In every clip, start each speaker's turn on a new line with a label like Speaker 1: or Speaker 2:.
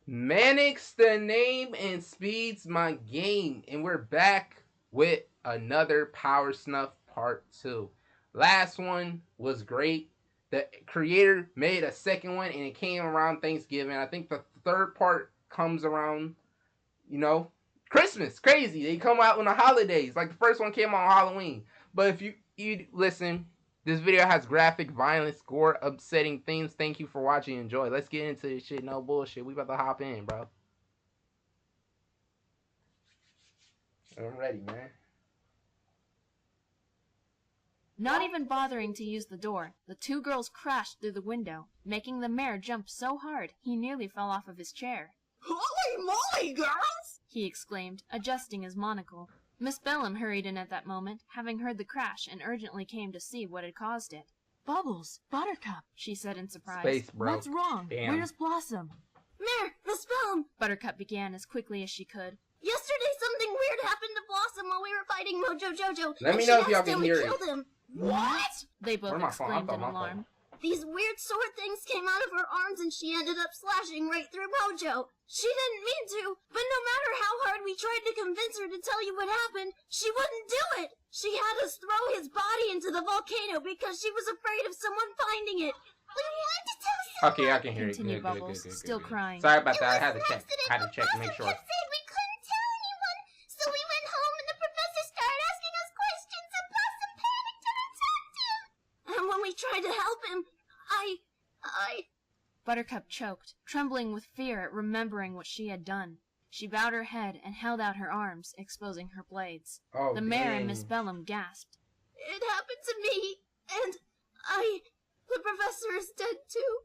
Speaker 1: Manic's the name and speeds my game. And we're back with another Power Snuff Part 2. Last one was great. The creator made a second one and it came around Thanksgiving. I think the third part comes around, you know, Christmas. Crazy. They come out on the holidays. Like the first one came out on Halloween. But if you listen, this video has graphic, violence, gore, upsetting themes. Thank you for watching. Enjoy. Let's get into this shit. No bullshit. We about to hop in, bro. I'm ready, man.
Speaker 2: Not even bothering to use the door, the two girls crashed through the window, making the mayor jump so hard he nearly fell off of his chair.
Speaker 3: Holy moly, girls!
Speaker 2: He exclaimed, adjusting his monocle. Miss Bellum hurried in at that moment, having heard the crash, and urgently came to see what had caused it.
Speaker 3: Bubbles, Buttercup,
Speaker 2: she said in surprise.
Speaker 1: Space, bro.
Speaker 3: what's wrong?
Speaker 1: Damn.
Speaker 3: Where's Blossom?
Speaker 4: Mayor, Miss Bellum,
Speaker 2: Buttercup began as quickly as she could.
Speaker 4: yesterday something weird happened to Blossom while we were fighting Mojo Jojo.
Speaker 1: Let
Speaker 4: and
Speaker 1: me
Speaker 4: she
Speaker 1: know if y'all can
Speaker 4: accidentally
Speaker 1: hear it.
Speaker 4: killed him.
Speaker 3: What?
Speaker 2: They both
Speaker 1: Where's my phone? I
Speaker 2: exclaimed
Speaker 1: thought
Speaker 2: in
Speaker 1: my
Speaker 2: alarm.
Speaker 1: phone.
Speaker 4: These weird sword things came out of her arms and she ended up slashing right through Mojo. She didn't mean to, but no matter how hard we tried to convince her to tell you what happened, she wouldn't do it. She had us throw his body into the volcano because she was afraid of someone finding it. We wanted to tell someone.
Speaker 1: Okay, I can hear it.
Speaker 2: Continued
Speaker 1: Good, good,
Speaker 2: Bubbles,
Speaker 1: good, good,
Speaker 2: still
Speaker 1: good.
Speaker 2: crying.
Speaker 1: Sorry about that. I
Speaker 4: It
Speaker 1: had to
Speaker 4: was an
Speaker 1: check.
Speaker 4: accident,
Speaker 1: I had to
Speaker 4: but
Speaker 1: check to make
Speaker 4: Blossom
Speaker 1: sure.
Speaker 4: kept saying we couldn't tell anyone. So we went home and the professor started asking us questions and Blossom panicked and attacked him. And when we tried to help him, I...
Speaker 2: Buttercup choked, trembling with fear at remembering what she had done. She bowed her head and held out her arms, exposing her blades.
Speaker 1: Oh,
Speaker 2: The mayor
Speaker 1: dang.
Speaker 2: and Miss Bellum gasped.
Speaker 4: It happened to me, and the professor is dead too.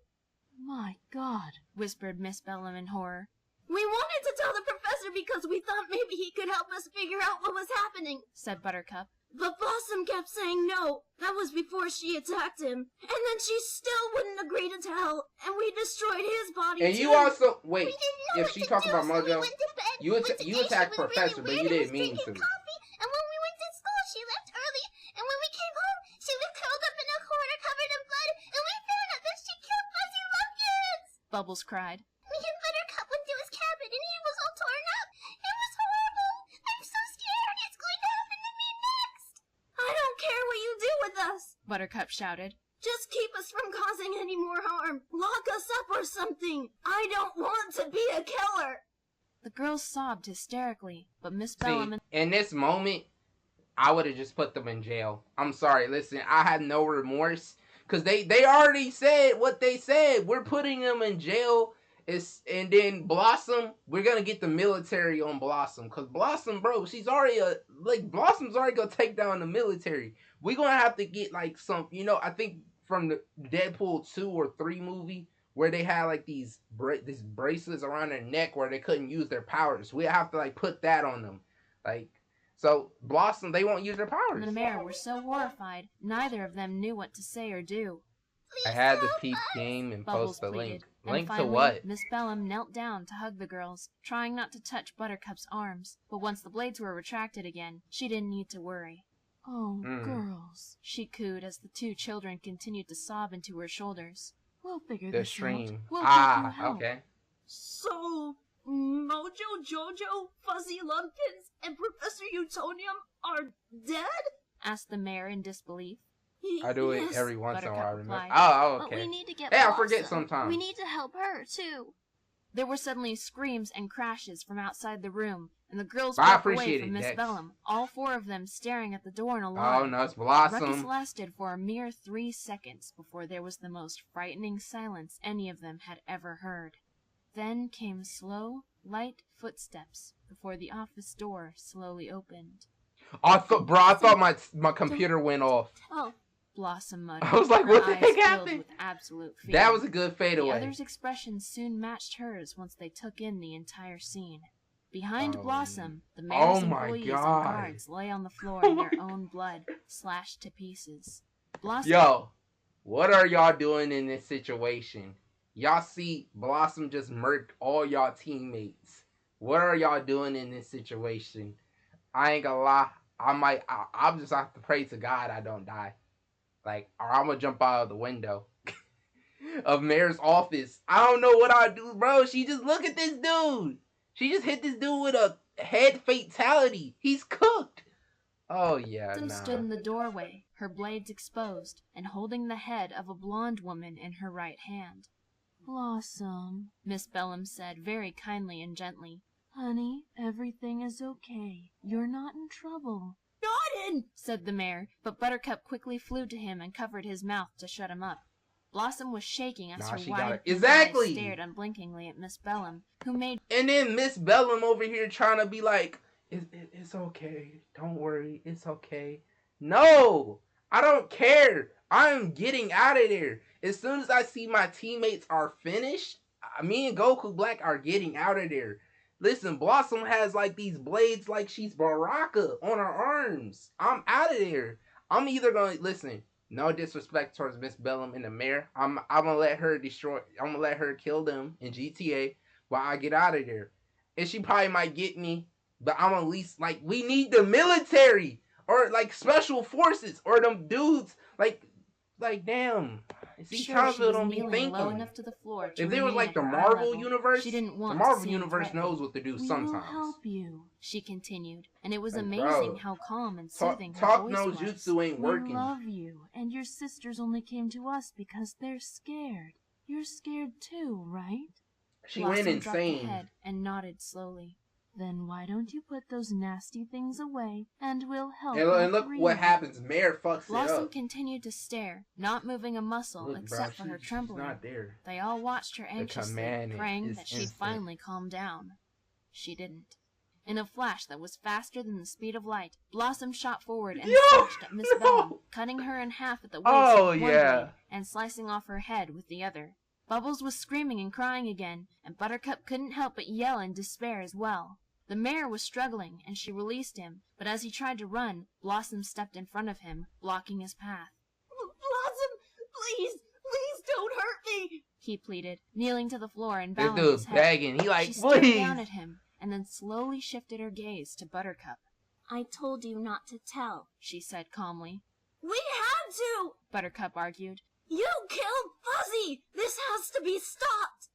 Speaker 3: My God.
Speaker 2: Whispered Miss Bellum in horror.
Speaker 4: We wanted to tell the professor because we thought maybe he could help us figure out what was happening.
Speaker 2: Said Buttercup.
Speaker 4: But Blossom kept saying no. That was before she attacked him. And then she still wouldn't agree to tell, and we destroyed his body
Speaker 1: And
Speaker 4: too.
Speaker 1: you also wait.
Speaker 4: We didn't know
Speaker 1: If
Speaker 4: what
Speaker 1: she
Speaker 4: to
Speaker 1: talking
Speaker 4: do,
Speaker 1: about
Speaker 4: so we
Speaker 1: Mojo,
Speaker 4: went to bed.
Speaker 1: you
Speaker 4: But today
Speaker 1: you
Speaker 4: she
Speaker 1: attacked
Speaker 4: was
Speaker 1: Professor, but
Speaker 4: really
Speaker 1: you
Speaker 4: weird and
Speaker 1: didn't
Speaker 4: was
Speaker 1: mean to.
Speaker 4: drinking coffee, and when we went to school, she left early. And when we came home, she was curled up in a corner covered in blood, and we found out that she killed Fuzzy Lumpkins.
Speaker 2: Bubbles cried.
Speaker 4: Me and Buttercup went to his cabin, and he was all torn up. It was horrible. I'm so scared. It's going to happen to me next. I don't care what you do with us.
Speaker 2: Buttercup shouted.
Speaker 4: Just keep us from causing any more harm. Lock us up or something. I don't want to be a killer.
Speaker 2: The girls sobbed hysterically, but Miss
Speaker 1: See,
Speaker 2: Bellum and
Speaker 1: in this moment, I would have just put them in jail. I'm sorry. Listen, I had no remorse because they already said what they said. We're putting them in jail. And then Blossom, we're gonna get the military on Blossom because Blossom, bro, she's already Blossom's already gonna take down the military. We're gonna have to get like some, I think from the Deadpool 2 or 3 movie where they had like these bracelets around their neck where they couldn't use their powers. We have to like put that on them, like. So Blossom, they won't use their powers.
Speaker 2: the mayor were so horrified, neither of them knew what to say or do.
Speaker 1: I had to peep game and
Speaker 2: Bubbles
Speaker 1: post the
Speaker 2: pleaded.
Speaker 1: link.
Speaker 2: And
Speaker 1: Link to
Speaker 2: finally,
Speaker 1: what?
Speaker 2: Miss Bellum knelt down to hug the girls, trying not to touch Buttercup's arms. But once the blades were retracted again, she didn't need to worry.
Speaker 3: Oh,
Speaker 1: Mm.
Speaker 3: girls.
Speaker 2: She cooed as the two children continued to sob into her shoulders.
Speaker 3: We'll figure
Speaker 1: The
Speaker 3: this
Speaker 1: stream.
Speaker 3: out. We'll get you help.
Speaker 1: Okay.
Speaker 3: So, Mojo Jojo, Fuzzy Lumpkins, and Professor Utonium are dead?
Speaker 2: Asked the mayor in disbelief.
Speaker 1: I do it
Speaker 4: Yes.
Speaker 1: every once in a
Speaker 2: Buttercup
Speaker 1: while. Remember?
Speaker 2: replied.
Speaker 1: Oh,
Speaker 4: But we
Speaker 1: okay.
Speaker 4: need to get
Speaker 1: Hey, I
Speaker 4: Blossom.
Speaker 1: forget sometimes.
Speaker 4: We need to help her, too.
Speaker 2: There were suddenly screams and crashes from outside the room, and the girls
Speaker 1: I
Speaker 2: broke away
Speaker 1: appreciate
Speaker 2: from
Speaker 1: it,
Speaker 2: Miss
Speaker 1: Dex.
Speaker 2: Bellum, all four of them staring at the door in
Speaker 1: Oh
Speaker 2: alarm.
Speaker 1: no, it's
Speaker 2: The ruckus
Speaker 1: Blossom.
Speaker 2: lasted for a mere 3 seconds before there was the most frightening silence any of them had ever heard. Then came slow, light footsteps before the office door slowly opened.
Speaker 1: I thought my computer went off.
Speaker 4: Oh,
Speaker 2: Blossom muttered.
Speaker 1: I was like,
Speaker 2: her
Speaker 1: what the
Speaker 2: eyes
Speaker 1: heck
Speaker 2: filled
Speaker 1: happened?
Speaker 2: with absolute fear.
Speaker 1: That was a good
Speaker 2: The
Speaker 1: fadeaway.
Speaker 2: other's expression soon matched hers once they took in the entire scene. Behind
Speaker 1: Oh,
Speaker 2: Blossom, the
Speaker 1: oh
Speaker 2: mayor's
Speaker 1: my
Speaker 2: employees
Speaker 1: God.
Speaker 2: and guards lay on the floor in their own blood, slashed to pieces. Blossom
Speaker 1: Yo, what are y'all doing in this situation? Y'all see Blossom just murked all y'all teammates. What are y'all doing in this situation? I ain't gonna lie. I'll just have to pray to God I don't die. Like, or I'm gonna jump out of the window. of mayor's office. I don't know what I'd do, bro. She just look at this dude. She just hit this dude with a head fatality. He's cooked. Oh yeah,
Speaker 2: Blossom
Speaker 1: nah.
Speaker 2: stood in the doorway, her blades exposed, and holding the head of a blonde woman in her right hand. Blossom, Miss Bellum said very kindly and gently. Honey, everything is okay. You're not in trouble.
Speaker 3: Not in!
Speaker 2: Said the mayor, but Buttercup quickly flew to him and covered his mouth to shut him up. Blossom was shaking as
Speaker 1: Nah,
Speaker 2: her
Speaker 1: she got
Speaker 2: wide
Speaker 1: it.
Speaker 2: blue
Speaker 1: Exactly.
Speaker 2: eyes stared unblinkingly at Miss Bellum, who made...
Speaker 1: And then Miss Bellum over here trying to be like, it's okay. Don't worry. It's okay. No, I don't care. I'm getting out of there. As soon as I see my teammates are finished, me and Goku Black are getting out of there. Listen, Blossom has like these blades like she's Baraka on her arms. I'm out of there. I'm either gonna listen. No disrespect towards Miss Bellum and the mayor. I'm gonna let her destroy. I'm gonna let her kill them in GTA while I get out of there. And she probably might get me, but I'm at least like we need the military or like special forces or them dudes like damn. See,
Speaker 2: Sure,
Speaker 1: times
Speaker 2: she was
Speaker 1: don't be
Speaker 2: kneeling
Speaker 1: thinking.
Speaker 2: low enough to the floor to
Speaker 1: If there was
Speaker 2: remain
Speaker 1: like
Speaker 2: at
Speaker 1: the
Speaker 2: her eye
Speaker 1: Marvel
Speaker 2: level.
Speaker 1: universe,
Speaker 2: She didn't want
Speaker 1: the Marvel
Speaker 2: to seem
Speaker 1: universe
Speaker 2: threatening.
Speaker 1: knows what to do
Speaker 2: We
Speaker 1: sometimes.
Speaker 2: will help you, she continued, and it was
Speaker 1: Like,
Speaker 2: amazing
Speaker 1: bro,
Speaker 2: how calm and
Speaker 1: Talk,
Speaker 2: soothing her
Speaker 1: talk
Speaker 2: voice
Speaker 1: no
Speaker 2: was.
Speaker 1: jutsu ain't working.
Speaker 2: We love you, and your sisters only came to us because they're scared. You're scared too, right?
Speaker 1: She
Speaker 2: Blossom
Speaker 1: went
Speaker 2: dropped the
Speaker 1: insane.
Speaker 2: head and nodded slowly. Then why don't you put those nasty things away, and we'll help
Speaker 1: And
Speaker 2: all
Speaker 1: look
Speaker 2: three
Speaker 1: what
Speaker 2: of you.
Speaker 1: happens. Mayor fucks
Speaker 2: Blossom
Speaker 1: it up.
Speaker 2: continued to stare, not moving a muscle
Speaker 1: Look,
Speaker 2: except
Speaker 1: bro,
Speaker 2: for her
Speaker 1: she's
Speaker 2: trembling.
Speaker 1: not there.
Speaker 2: They all watched her anxiously,
Speaker 1: command
Speaker 2: praying
Speaker 1: is
Speaker 2: that she'd
Speaker 1: instant.
Speaker 2: finally calm down. She didn't. In a flash that was faster than the speed of light, Blossom shot forward and slashed at Miss
Speaker 1: no!
Speaker 2: Bellum, cutting her in half at the waist
Speaker 1: Oh,
Speaker 2: with one
Speaker 1: yeah.
Speaker 2: blade and slicing off her head with the other. Bubbles was screaming and crying again, and Buttercup couldn't help but yell in despair as well. The mayor was struggling, and she released him, but as he tried to run, Blossom stepped in front of him, blocking his path.
Speaker 3: Blossom, please don't hurt me!
Speaker 2: He pleaded, kneeling to the floor and
Speaker 1: This
Speaker 2: bowing his
Speaker 1: dude's
Speaker 2: head.
Speaker 1: begging. He like,
Speaker 2: She stared
Speaker 1: please.
Speaker 2: down at him, and then slowly shifted her gaze to Buttercup.
Speaker 4: I told you not to tell.
Speaker 2: She said calmly.
Speaker 4: We had to!
Speaker 2: Buttercup argued.
Speaker 4: You killed Fuzzy! This has to be stopped!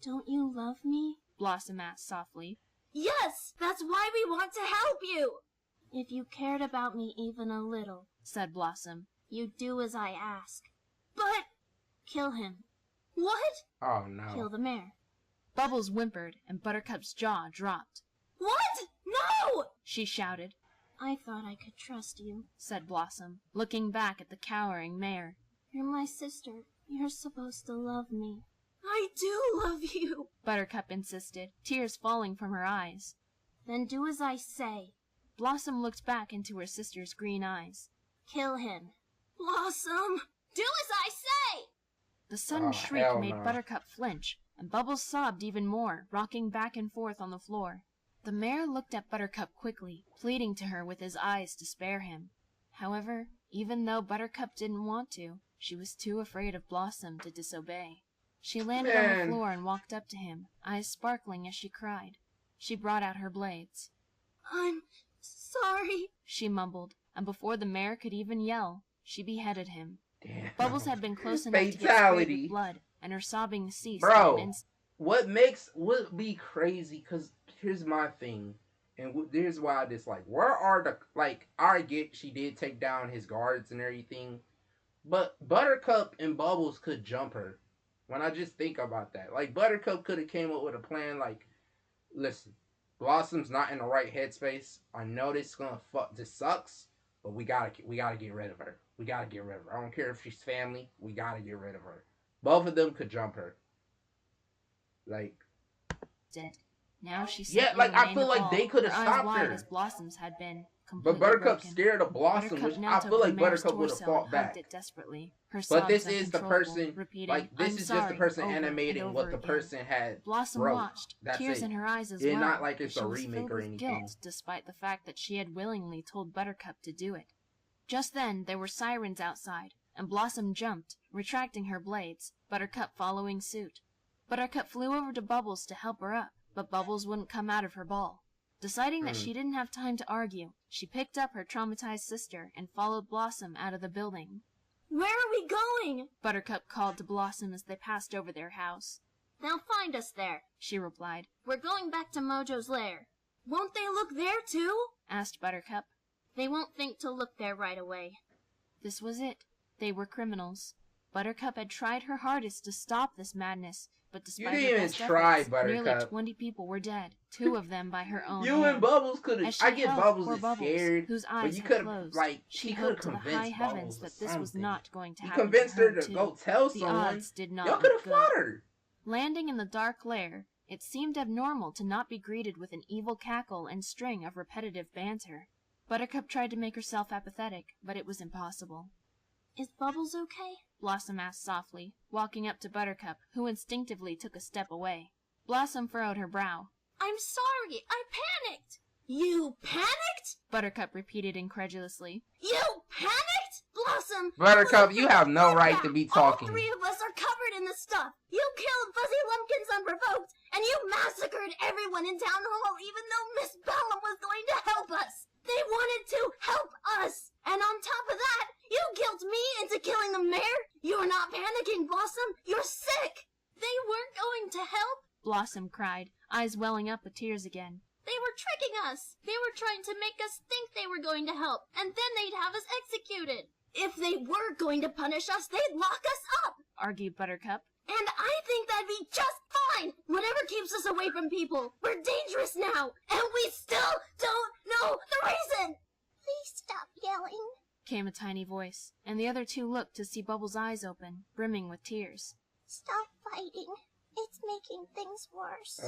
Speaker 4: Don't you love me?
Speaker 2: Blossom asked softly.
Speaker 4: Yes! That's why we want to help you! If you cared about me even a little,
Speaker 2: Said Blossom.
Speaker 4: you'd do as I ask. But... kill him. What?
Speaker 1: Oh no.
Speaker 4: Kill the mayor.
Speaker 2: Bubbles whimpered, and Buttercup's jaw dropped.
Speaker 4: What? No!
Speaker 2: She shouted,
Speaker 4: I thought I could trust you.
Speaker 2: said Blossom, looking back at the cowering mayor.
Speaker 4: You're my sister. You're supposed to love me. I do love you.
Speaker 2: Buttercup insisted, tears falling from her eyes.
Speaker 4: Then do as I say.
Speaker 2: Blossom looked back into her sister's green eyes.
Speaker 4: Kill him. Blossom! Do as I say!
Speaker 2: The sudden
Speaker 1: Oh,
Speaker 2: shriek
Speaker 1: hell
Speaker 2: made
Speaker 1: no.
Speaker 2: Buttercup flinch, and Bubbles sobbed even more, rocking back and forth on the floor. The mayor looked at Buttercup quickly, pleading to her with his eyes to spare him. However, even though Buttercup didn't want to, she was too afraid of Blossom to disobey. She landed on
Speaker 1: Man.
Speaker 2: the floor and walked up to him, eyes sparkling as she cried. She brought out her blades.
Speaker 4: I'm sorry.
Speaker 2: She mumbled, and before the mayor could even yell, she beheaded him.
Speaker 1: Damn.
Speaker 2: Bubbles had been close enough to get sprayed
Speaker 1: Fatality.
Speaker 2: with blood, and her sobbing ceased
Speaker 1: Bro.
Speaker 2: in an instant.
Speaker 1: Would be crazy, because here's my thing, and here's why I dislike. Where are the, like, I get she did take down his guards and everything, but Buttercup and Bubbles could jump her. When I just think about that, like, Buttercup could have came up with a plan, like, listen, Blossom's not in the right headspace. I know this sucks, but we gotta get rid of her. We gotta get rid of her. I don't care if she's family. We gotta get rid of her. Both of them could jump her. Like,
Speaker 2: Dead. Now she
Speaker 1: yeah,
Speaker 2: simply
Speaker 1: like, I
Speaker 2: remained
Speaker 1: feel like
Speaker 2: appalled,
Speaker 1: they could have
Speaker 2: her eyes
Speaker 1: stopped
Speaker 2: wide
Speaker 1: her.
Speaker 2: as Blossoms had been,
Speaker 1: but
Speaker 2: completely
Speaker 1: Buttercup's
Speaker 2: broken.
Speaker 1: scared of Blossom,
Speaker 2: Buttercup
Speaker 1: which I
Speaker 2: knelt
Speaker 1: feel
Speaker 2: over
Speaker 1: like
Speaker 2: the mayor's
Speaker 1: Buttercup would have
Speaker 2: torso
Speaker 1: fought
Speaker 2: and
Speaker 1: back.
Speaker 2: hugged it desperately. Her
Speaker 1: But
Speaker 2: sobs
Speaker 1: this is the
Speaker 2: uncontrollable,
Speaker 1: person,
Speaker 2: repeating,
Speaker 1: like, this
Speaker 2: "I'm
Speaker 1: is just
Speaker 2: sorry,"
Speaker 1: the person
Speaker 2: over and
Speaker 1: animating
Speaker 2: over
Speaker 1: what the
Speaker 2: again.
Speaker 1: person had
Speaker 2: Blossom
Speaker 1: wrote.
Speaker 2: watched,
Speaker 1: That's
Speaker 2: tears
Speaker 1: it.
Speaker 2: in her eyes as
Speaker 1: It's
Speaker 2: well.
Speaker 1: not like it's
Speaker 2: She
Speaker 1: a
Speaker 2: was
Speaker 1: remake
Speaker 2: filled
Speaker 1: or
Speaker 2: with
Speaker 1: anything.
Speaker 2: guilt, despite the fact that she had willingly told Buttercup to do it. Just then, there were sirens outside, and Blossom jumped, retracting her blades, Buttercup following suit. Buttercup flew over to Bubbles to help her up, but Bubbles wouldn't come out of her ball. Deciding that she didn't have time to argue, she picked up her traumatized sister and followed Blossom out of the building.
Speaker 4: Where are we going?
Speaker 2: Buttercup called to Blossom as they passed over their house.
Speaker 4: They'll find us there,
Speaker 2: she replied.
Speaker 4: We're going back to Mojo's lair. Won't they look there too?
Speaker 2: Asked Buttercup.
Speaker 4: They won't think to look there right away.
Speaker 2: This was it. They were criminals. Buttercup had tried her hardest to stop this madness, but despite
Speaker 1: You
Speaker 2: her
Speaker 1: didn't even
Speaker 2: best
Speaker 1: try,
Speaker 2: efforts,
Speaker 1: Buttercup.
Speaker 2: nearly 20 people were dead, 2 of them by her own
Speaker 1: You
Speaker 2: hand.
Speaker 1: and Bubbles could have.
Speaker 2: As she
Speaker 1: I get
Speaker 2: held
Speaker 1: Bubbles
Speaker 2: poor
Speaker 1: is
Speaker 2: Bubbles,
Speaker 1: scared,
Speaker 2: whose
Speaker 1: but
Speaker 2: eyes
Speaker 1: you
Speaker 2: had
Speaker 1: could have,
Speaker 2: closed.
Speaker 1: like,
Speaker 2: She
Speaker 1: she could
Speaker 2: hoped
Speaker 1: have
Speaker 2: to the high
Speaker 1: convinced
Speaker 2: heavens
Speaker 1: Bubbles
Speaker 2: that
Speaker 1: or
Speaker 2: this was
Speaker 1: something.
Speaker 2: not going to
Speaker 1: You
Speaker 2: happen
Speaker 1: convinced
Speaker 2: to
Speaker 1: her
Speaker 2: her
Speaker 1: to
Speaker 2: too.
Speaker 1: go tell
Speaker 2: The
Speaker 1: someone.
Speaker 2: odds did not
Speaker 1: Y'all
Speaker 2: look
Speaker 1: could have
Speaker 2: good.
Speaker 1: fought her.
Speaker 2: Landing in the dark lair, it seemed abnormal to not be greeted with an evil cackle and string of repetitive banter. Buttercup tried to make herself apathetic, but it was impossible.
Speaker 4: Is Bubbles okay?
Speaker 2: Blossom asked softly, walking up to Buttercup, who instinctively took a step away. Blossom furrowed her brow.
Speaker 4: I'm sorry, I panicked. You panicked?
Speaker 2: Buttercup repeated incredulously.
Speaker 4: You panicked? Blossom!
Speaker 1: Buttercup, you have no
Speaker 4: Look
Speaker 1: right
Speaker 4: out.
Speaker 1: to be talking.
Speaker 4: All 3 of us are covered in the stuff. You killed Fuzzy Lumpkins unprovoked, and you massacred everyone in Town Hall even though Miss Bellum was going to help us. They wanted to help us. And on top of that, you guilt me into killing the mayor? You're not panicking, Blossom. You're sick. They weren't going to help.
Speaker 2: Blossom cried, eyes welling up with tears again.
Speaker 4: They were tricking us. They were trying to make us think they were going to help, and then they'd have us executed. If they were going to punish us, they'd lock us up.
Speaker 2: Argued Buttercup.
Speaker 4: And I think that'd be just fine. Whatever keeps us away from people. We're dangerous now, and we still don't know the reason. Please stop yelling,
Speaker 2: Came a tiny voice, and the other 2 looked to see Bubbles' eyes open, brimming with tears.
Speaker 4: Stop fighting. It's making things worse.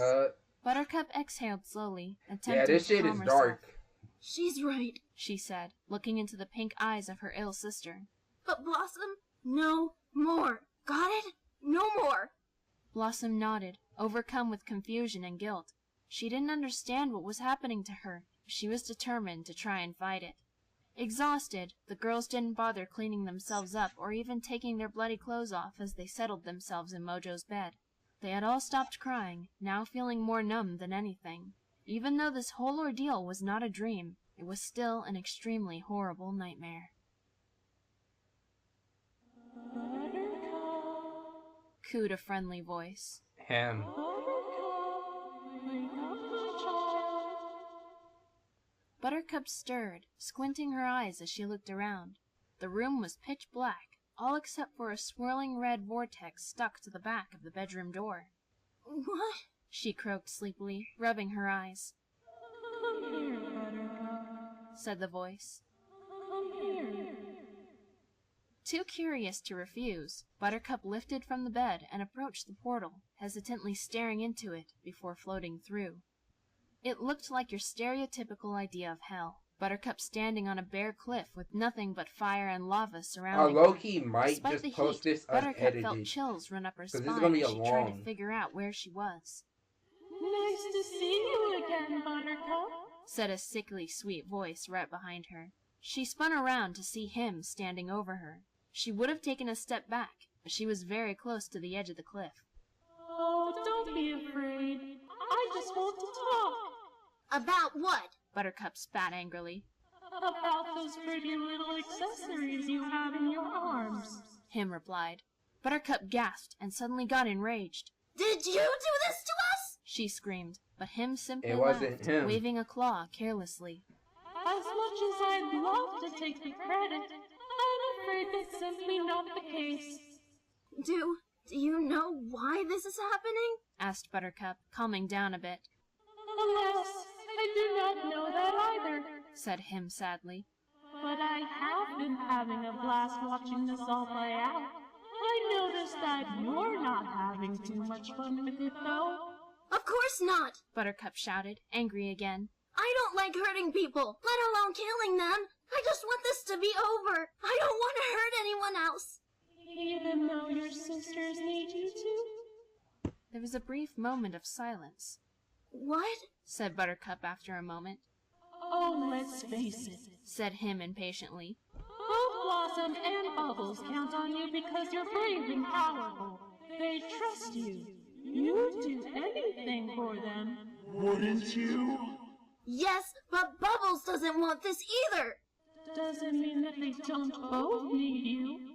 Speaker 2: Buttercup exhaled slowly, attempting
Speaker 1: Yeah, this
Speaker 2: to
Speaker 1: shit
Speaker 2: calm
Speaker 1: is
Speaker 2: herself.
Speaker 1: dark.
Speaker 4: She's right.
Speaker 2: She said, looking into the pink eyes of her ill sister.
Speaker 4: But Blossom, no more. Got it? No more.
Speaker 2: Blossom nodded, overcome with confusion and guilt. She didn't understand what was happening to her, but she was determined to try and fight it. Exhausted, the girls didn't bother cleaning themselves up or even taking their bloody clothes off as they settled themselves in Mojo's bed. They had all stopped crying, now feeling more numb than anything. Even though this whole ordeal was not a dream, it was still an extremely horrible nightmare. Cooed a friendly voice.
Speaker 1: Him.
Speaker 2: Buttercup stirred, squinting her eyes as she looked around. The room was pitch black, all except for a swirling red vortex stuck to the back of the bedroom door.
Speaker 4: What?
Speaker 2: She croaked sleepily, rubbing her eyes.
Speaker 3: Come here, Buttercup.
Speaker 2: Said the voice.
Speaker 3: Come here.
Speaker 2: Too curious to refuse, Buttercup lifted from the bed and approached the portal, hesitantly staring into it before floating through. It looked like your stereotypical idea of hell. Buttercup standing on a bare cliff with nothing but fire and lava surrounding her.
Speaker 1: Low-key might
Speaker 2: Despite
Speaker 1: just
Speaker 2: the
Speaker 1: post
Speaker 2: heat,
Speaker 1: this
Speaker 2: Buttercup felt
Speaker 1: unedited.
Speaker 2: chills run up her
Speaker 1: 'Cause this is
Speaker 2: spine
Speaker 1: gonna be
Speaker 2: as
Speaker 1: a
Speaker 2: she tried to
Speaker 1: long-
Speaker 2: figure out where she was.
Speaker 3: Nice to see you again, Buttercup.
Speaker 2: Said a sickly sweet voice right behind her. She spun around to see him standing over her. She would have taken a step back, but she was very close to the edge of the cliff.
Speaker 3: Oh, don't be afraid. I just want to talk
Speaker 4: About what?
Speaker 2: Buttercup spat angrily.
Speaker 3: about those pretty little accessories you have in your arms.
Speaker 2: Him replied. Buttercup gasped and suddenly got enraged.
Speaker 4: Did you do this to us?
Speaker 2: She screamed, but him simply
Speaker 1: It wasn't
Speaker 2: laughed,
Speaker 1: him.
Speaker 2: waving a claw carelessly.
Speaker 3: As much as I'd love to take the credit, I'm afraid that's simply not the case.
Speaker 4: Do you know why this is happening?
Speaker 2: Asked Buttercup, calming down a bit.
Speaker 3: Alas, I do not know that either.
Speaker 2: Said him sadly.
Speaker 3: But I have been having a blast watching this all play out. I noticed that you're not having too much fun with it, though.
Speaker 4: Of course not.
Speaker 2: Buttercup shouted, angry again.
Speaker 4: I don't like hurting people, let alone killing them. I just want this to be over. I don't want to hurt anyone else.
Speaker 3: Even though your sisters need you to.
Speaker 2: There was a brief moment of silence.
Speaker 4: What?
Speaker 2: Said Buttercup after a moment.
Speaker 3: Oh, let's face it.
Speaker 2: Said him impatiently.
Speaker 3: Both Blossom and Bubbles count on you because you're brave and powerful. They trust you. You'd do anything for them.
Speaker 5: Wouldn't you?
Speaker 4: Yes, but Bubbles doesn't want this either.
Speaker 3: Doesn't mean that they don't both need you.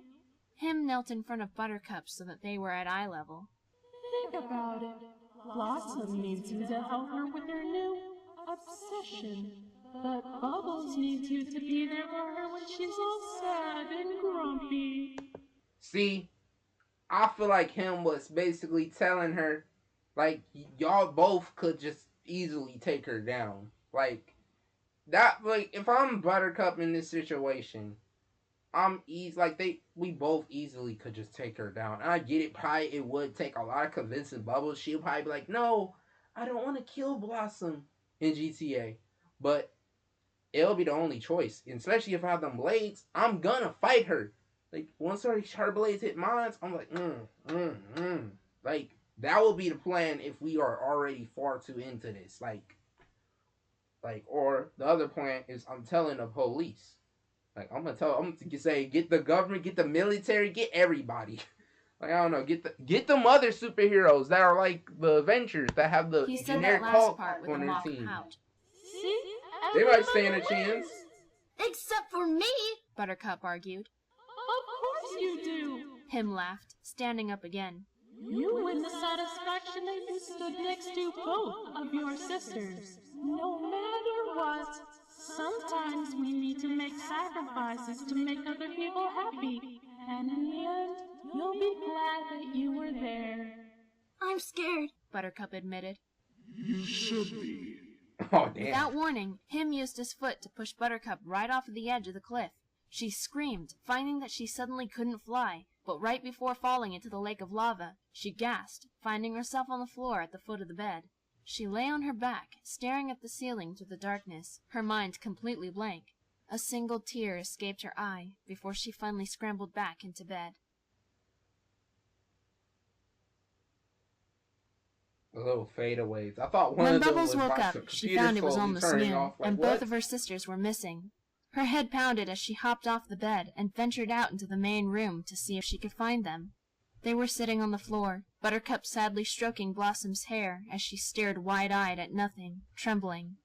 Speaker 2: Him knelt in front of Buttercup so that they were at eye level.
Speaker 3: Think about it. Blossom needs you to help her with her new obsession. But Bubbles needs you to be there for her when she's all sad and grumpy.
Speaker 1: See, I feel like him was basically telling her, like, y'all both could just easily take her down. Like, that, like, if I'm Buttercup in this situation, we both easily could just take her down. And I get it, probably it would take a lot of convincing Bubbles. She'll probably be like, no, I don't want to kill Blossom in GTA. But it'll be the only choice. And especially if I have them blades, I'm gonna fight her. Like, once her blades hit mine, I'm like, Like, that will be the plan if we are already far too into this. Or the other plan is I'm telling the police. Like, I'm gonna say, get the government, get the military, get everybody. Like, I don't know, get them other superheroes that are like the Avengers that have the
Speaker 2: He said
Speaker 1: generic
Speaker 2: that last
Speaker 1: Hulk
Speaker 2: part with
Speaker 1: on
Speaker 2: a
Speaker 1: their
Speaker 2: mock
Speaker 1: team.
Speaker 2: pout.
Speaker 3: See?
Speaker 1: They might
Speaker 3: Everybody
Speaker 1: stand a
Speaker 3: wins.
Speaker 1: chance.
Speaker 4: Except for me.
Speaker 2: Buttercup argued.
Speaker 3: Of course you do.
Speaker 2: Him laughed, standing up again.
Speaker 3: You win the satisfaction that you stood next to both of your sisters. No matter what, sometimes we need to make sacrifices to make other people happy. And in the end, you'll be glad that you were there.
Speaker 4: I'm scared.
Speaker 2: Buttercup admitted.
Speaker 5: You should be.
Speaker 1: Oh, damn.
Speaker 2: Without warning, Him used his foot to push Buttercup right off the edge of the cliff. She screamed, finding that she suddenly couldn't fly, but right before falling into the lake of lava, she gasped, finding herself on the floor at the foot of the bed. She lay on her back, staring at the ceiling through the darkness, her mind completely blank. A single tear escaped her eye before she finally scrambled back into bed.
Speaker 1: The little fadeaways. I thought one
Speaker 2: When
Speaker 1: of them
Speaker 2: Bubbles
Speaker 1: was
Speaker 2: woke
Speaker 1: my
Speaker 2: up, she
Speaker 1: computer
Speaker 2: found it was
Speaker 1: slowly
Speaker 2: almost
Speaker 1: turning
Speaker 2: noon,
Speaker 1: off. Like,
Speaker 2: and
Speaker 1: what?
Speaker 2: both of her sisters were missing. Her head pounded as she hopped off the bed and ventured out into the main room to see if she could find them. They were sitting on the floor, Buttercup sadly stroking Blossom's hair as she stared wide-eyed at nothing, trembling.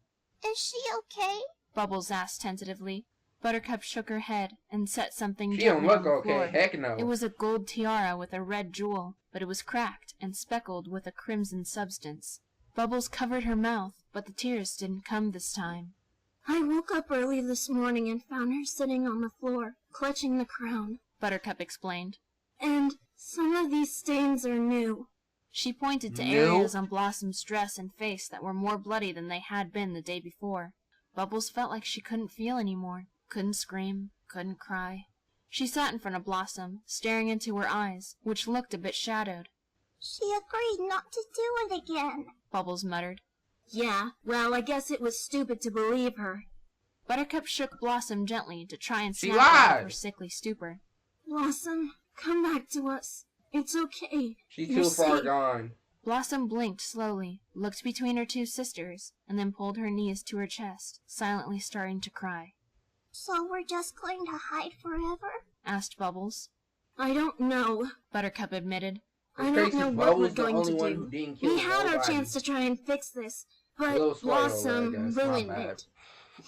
Speaker 4: Is she okay?
Speaker 2: Bubbles asked tentatively. Buttercup shook her head and set something
Speaker 1: She
Speaker 2: gently
Speaker 1: don't look
Speaker 2: on the floor.
Speaker 1: okay. Heck no.
Speaker 2: It was a gold tiara with a red jewel, but it was cracked and speckled with a crimson substance. Bubbles covered her mouth, but the tears didn't come this time.
Speaker 4: I woke up early this morning and found her sitting on the floor, clutching the crown.
Speaker 2: Buttercup explained.
Speaker 4: And some of these stains are new.
Speaker 2: She pointed to
Speaker 1: Nope.
Speaker 2: areas on Blossom's dress and face that were more bloody than they had been the day before. Bubbles felt like she couldn't feel anymore, couldn't scream, couldn't cry. She sat in front of Blossom, staring into her eyes, which looked a bit shadowed.
Speaker 4: She agreed not to do it again.
Speaker 2: Bubbles muttered.
Speaker 4: Yeah, well, I guess it was stupid to believe her.
Speaker 2: Buttercup shook Blossom gently to try and
Speaker 1: She
Speaker 2: snap her out of
Speaker 1: lied.
Speaker 2: her sickly stupor.
Speaker 4: Blossom, come back to us. It's okay.
Speaker 1: She's
Speaker 4: You're
Speaker 1: too far
Speaker 4: safe.
Speaker 1: gone.
Speaker 2: Blossom blinked slowly, looked between her two sisters, and then pulled her knees to her chest, silently starting to cry.
Speaker 4: So we're just going to hide forever?
Speaker 2: Asked Bubbles.
Speaker 4: I don't know.
Speaker 2: Buttercup admitted.
Speaker 4: I don't
Speaker 1: Crazy
Speaker 4: know what
Speaker 1: Bubbles
Speaker 4: we're
Speaker 1: the
Speaker 4: going
Speaker 1: only
Speaker 4: to
Speaker 1: one who
Speaker 4: do.
Speaker 1: didn't kill
Speaker 4: We had our
Speaker 1: nobody.
Speaker 4: chance to try and fix this,
Speaker 1: A little
Speaker 4: but
Speaker 1: spoiler
Speaker 4: Blossom
Speaker 1: alert, I guess. My
Speaker 4: ruined
Speaker 1: bad.
Speaker 4: it.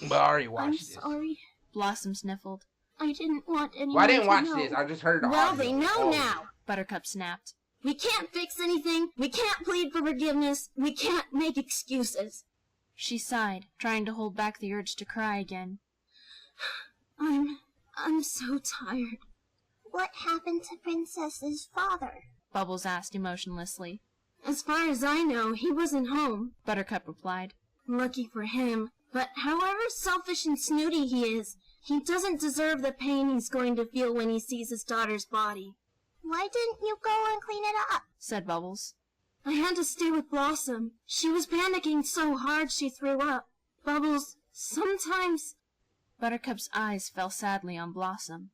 Speaker 1: But I already
Speaker 4: I'm
Speaker 1: watched this.
Speaker 4: sorry.
Speaker 2: Blossom sniffled.
Speaker 4: I didn't want anyone
Speaker 1: Well, I didn't
Speaker 4: to
Speaker 1: watch
Speaker 4: know.
Speaker 1: this. I just heard the
Speaker 4: Well,
Speaker 1: audio.
Speaker 4: they know
Speaker 1: Oh.
Speaker 4: now.
Speaker 2: Buttercup snapped.
Speaker 4: We can't fix anything. We can't plead for forgiveness. We can't make excuses.
Speaker 2: She sighed, trying to hold back the urge to cry again.
Speaker 4: I'm so tired. What happened to Princess's father?
Speaker 2: Bubbles asked emotionlessly.
Speaker 4: As far as I know, he wasn't home.
Speaker 2: Buttercup replied.
Speaker 4: Lucky for him. But however selfish and snooty he is, he doesn't deserve the pain he's going to feel when he sees his daughter's body. Why didn't you go and clean it up?
Speaker 2: Said Bubbles.
Speaker 4: I had to stay with Blossom. She was panicking so hard she threw up. Bubbles, sometimes
Speaker 2: Buttercup's eyes fell sadly on Blossom.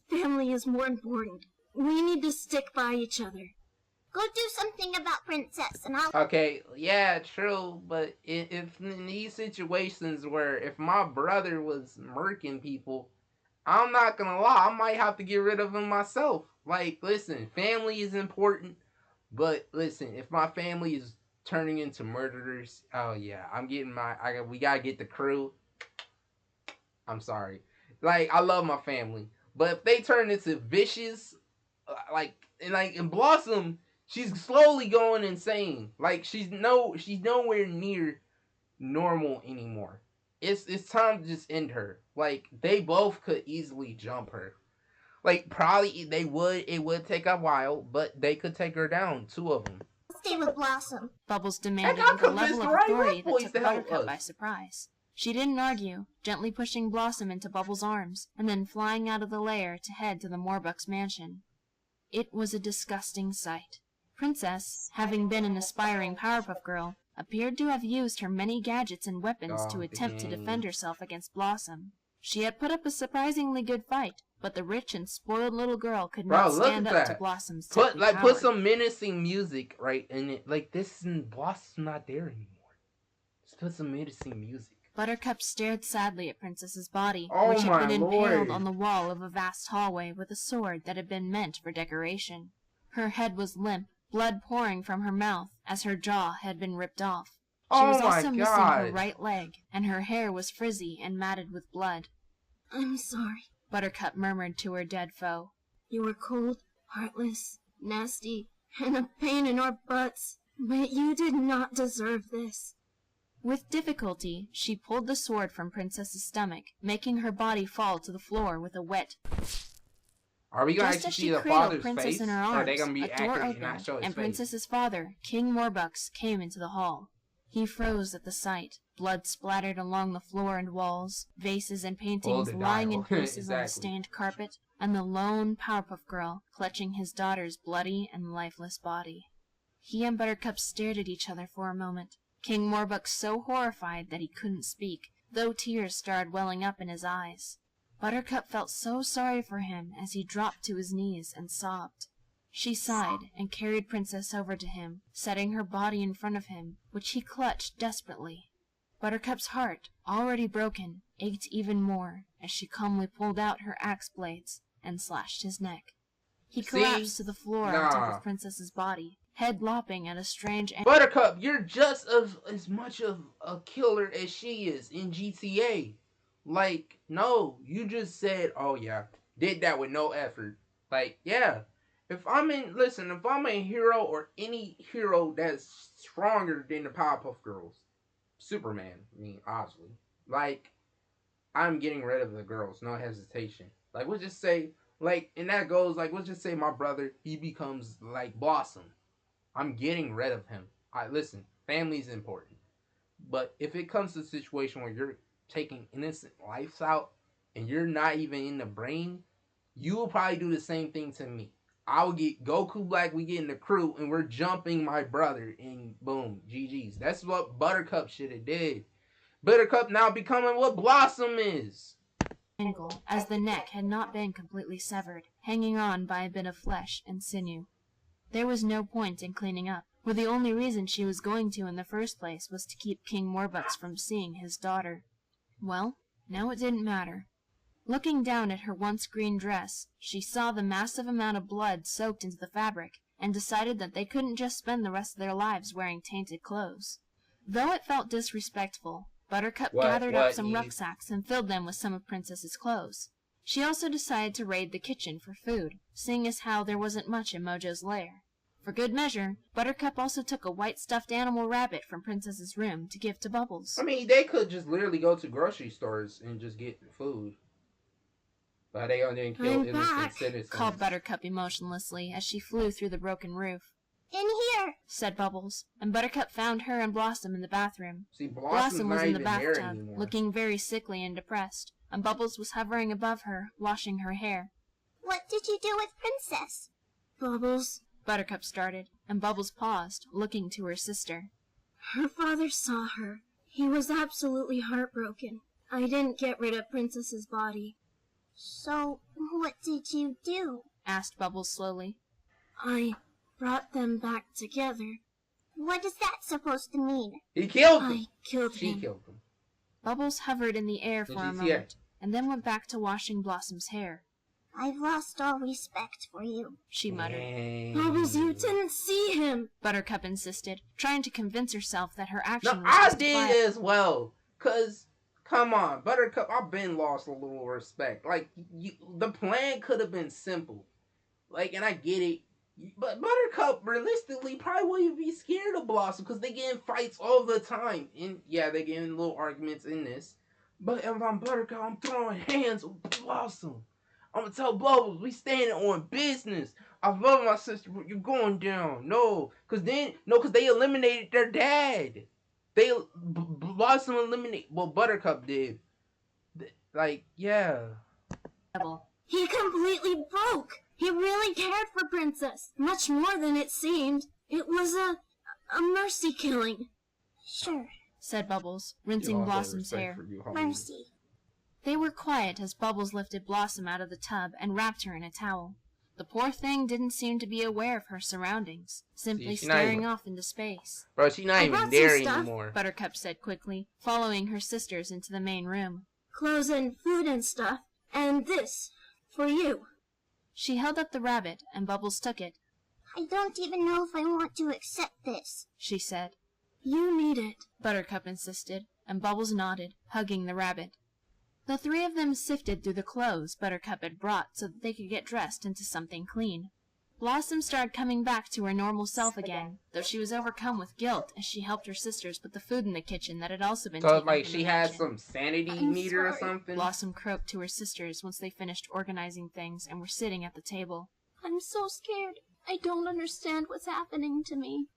Speaker 4: family is more important. We need to stick by each other. Go do something about Princess and I'll...
Speaker 1: Okay, yeah, true, but if in these situations where if my brother was murking people, I'm not gonna lie, I might have to get rid of him myself. Like, listen, family is important, but listen, if my family is turning into murderers, oh yeah, we gotta get the crew. I'm sorry. Like, I love my family, But if they turn into vicious, in Blossom, she's slowly going insane. Like she's nowhere near normal anymore. It's time to just end her. Like they both could easily jump her. Like probably it would take a while, but they could take her down, two of them.
Speaker 4: Stay with Blossom.
Speaker 2: Bubbles demanded
Speaker 1: I
Speaker 2: with a level
Speaker 1: convinced
Speaker 2: of
Speaker 1: the right
Speaker 2: authority
Speaker 1: Red
Speaker 2: that
Speaker 1: Boys
Speaker 2: took
Speaker 1: to help
Speaker 2: Buttercup
Speaker 1: us.
Speaker 2: by surprise. She didn't argue, gently pushing Blossom into Bubbles' arms, and then flying out of the lair to head to the Morbuck's mansion. It was a disgusting sight. Princess, having been an aspiring Powerpuff Girl, appeared to have used her many gadgets and weapons to attempt to defend herself against Blossom. She had put up a surprisingly good fight, but the rich and spoiled little girl could not stand up to Blossom's deadly power.
Speaker 1: Put some menacing music right in it. Like this isn't Blossom's not there anymore. Just put some menacing music.
Speaker 2: Buttercup stared sadly at Princess's body,
Speaker 1: Oh
Speaker 2: which had been
Speaker 1: my
Speaker 2: impaled
Speaker 1: lord.
Speaker 2: on the wall of a vast hallway with a sword that had been meant for decoration. Her head was limp, blood pouring from her mouth as her jaw had been ripped off. She was also missing her right leg, and her hair was frizzy and matted with blood.
Speaker 4: I'm sorry,
Speaker 2: Buttercup murmured to her dead foe.
Speaker 4: You were cold, heartless, nasty, and a pain in our butts, but you did not deserve this.
Speaker 2: With difficulty, she pulled the sword from Princess's stomach, making her body fall to the floor with a wet.
Speaker 1: Are we gonna
Speaker 2: Just
Speaker 1: actually
Speaker 2: as
Speaker 1: see
Speaker 2: she
Speaker 1: the
Speaker 2: cradled
Speaker 1: father's
Speaker 2: Princess
Speaker 1: face?
Speaker 2: in her
Speaker 1: Or are
Speaker 2: arms,
Speaker 1: they gonna be
Speaker 2: a door
Speaker 1: accurate and
Speaker 2: opened,
Speaker 1: not show his
Speaker 2: and
Speaker 1: face?
Speaker 2: Princess's father, King Morbucks, came into the hall. He froze at the sight. Blood splattered along the floor and walls, vases and paintings lying in pieces on the stained carpet, and the lone Powerpuff Girl clutching his daughter's bloody and lifeless body. He and Buttercup stared at each other for a moment. King Morbuck so horrified that he couldn't speak, though tears started welling up in his eyes. Buttercup felt so sorry for him as he dropped to his knees and sobbed. She sighed and carried Princess over to him, setting her body in front of him, which he clutched desperately. Buttercup's heart, already broken, ached even more as she calmly pulled out her axe blades and slashed his neck. He collapsed to the floor on top of Princess's body, head lopping at a strange angle.
Speaker 1: Buttercup, you're just as much of a killer as she is in GTA. Like, no, you just said, oh yeah, did that with no effort. Like, yeah. If I'm a hero or any hero that's stronger than the Powerpuff Girls, Superman, obviously, like, I'm getting rid of the girls, no hesitation. Like, we'll just say, and that goes, we'll just say my brother, he becomes, Blossom. I'm getting rid of him. Listen, family's important. But if it comes to a situation where you're taking innocent lives out, and you're not even in the brain, you will probably do the same thing to me. I'll get Goku Black, we get in the crew, and we're jumping my brother, and boom, GG's. That's what Buttercup should have did. Buttercup now becoming what Blossom is.
Speaker 2: As the neck had not been completely severed, hanging on by a bit of flesh and sinew. There was no point in cleaning up, for the only reason she was going to in the first place was to keep King Morbucks from seeing his daughter. Well, now it didn't matter. Looking down at her once green dress, she saw the massive amount of blood soaked into the fabric, and decided that they couldn't just spend the rest of their lives wearing tainted clothes. Though it felt disrespectful, Buttercup gathered up some rucksacks and filled them with some of Princess's clothes. She also decided to raid the kitchen for food, seeing as how there wasn't much in Mojo's lair. For good measure, Buttercup also took a white stuffed animal rabbit from Princess's room to give to Bubbles.
Speaker 1: They could just literally go to grocery stores and just get food. But they didn't kill innocent citizens.
Speaker 2: Called Buttercup emotionlessly as she flew through the broken roof.
Speaker 4: In here,
Speaker 2: said Bubbles, and Buttercup found her and Blossom in the bathroom.
Speaker 1: See,
Speaker 2: Blossom was in the bathtub, looking very sickly and depressed, and Bubbles was hovering above her, washing her hair.
Speaker 4: What did you do with Princess? Bubbles,
Speaker 2: Buttercup started, and Bubbles paused, looking to her sister.
Speaker 4: Her father saw her. He was absolutely heartbroken. I didn't get rid of Princess's body. So, what did you do?
Speaker 2: Asked Bubbles slowly.
Speaker 4: I brought them back together. What is that supposed to mean?
Speaker 1: He killed him.
Speaker 4: I killed him.
Speaker 1: She killed him.
Speaker 2: Bubbles hovered in the air for a moment, and then went back to washing Blossom's hair.
Speaker 4: I've lost all respect for you,
Speaker 2: she muttered.
Speaker 4: Bubbles, you didn't see him,
Speaker 2: Buttercup insisted, trying to convince herself that her action was
Speaker 1: I
Speaker 2: justified.
Speaker 1: did as well, cause Come on, Buttercup. I've been lost a little respect. Like the plan could have been simple. Like, and I get it. But Buttercup, realistically, probably wouldn't be scared of Blossom because they get in fights all the time. And yeah, they get in little arguments in this. But if I'm Buttercup, I'm throwing hands with Blossom. I'm gonna tell Bubbles we standing on business. I love my sister, but you're going down. No, cause they eliminated their dad. Blossom eliminated. Well, Buttercup did. Like, yeah.
Speaker 4: He completely broke. He really cared for Princess, much more than it seemed. It was a mercy killing.
Speaker 2: Sure, said Bubbles, rinsing Blossom's hair.
Speaker 4: Mercy.
Speaker 2: They were quiet as Bubbles lifted Blossom out of the tub and wrapped her in a towel. The poor thing didn't seem to be aware of her surroundings, simply staring off into space.
Speaker 1: Bro, she's not even there anymore.
Speaker 2: Buttercup said quickly, following her sisters into the main room.
Speaker 4: Clothes and food and stuff, and this, for you.
Speaker 2: She held up the rabbit, and Bubbles took it.
Speaker 4: I don't even know if I want to accept this,
Speaker 2: she said.
Speaker 4: You need it,
Speaker 2: Buttercup insisted, and Bubbles nodded, hugging the rabbit. The three of them sifted through the clothes Buttercup had brought so that they could get dressed into something clean. Blossom started coming back to her normal self again, though she was overcome with guilt as she helped her sisters put the food in the kitchen that had also been taken.
Speaker 1: So, like, she had some sanity meter or something?
Speaker 2: Blossom croaked to her sisters once they finished organizing things and were sitting at the table.
Speaker 4: I'm so scared. I don't understand what's happening to me.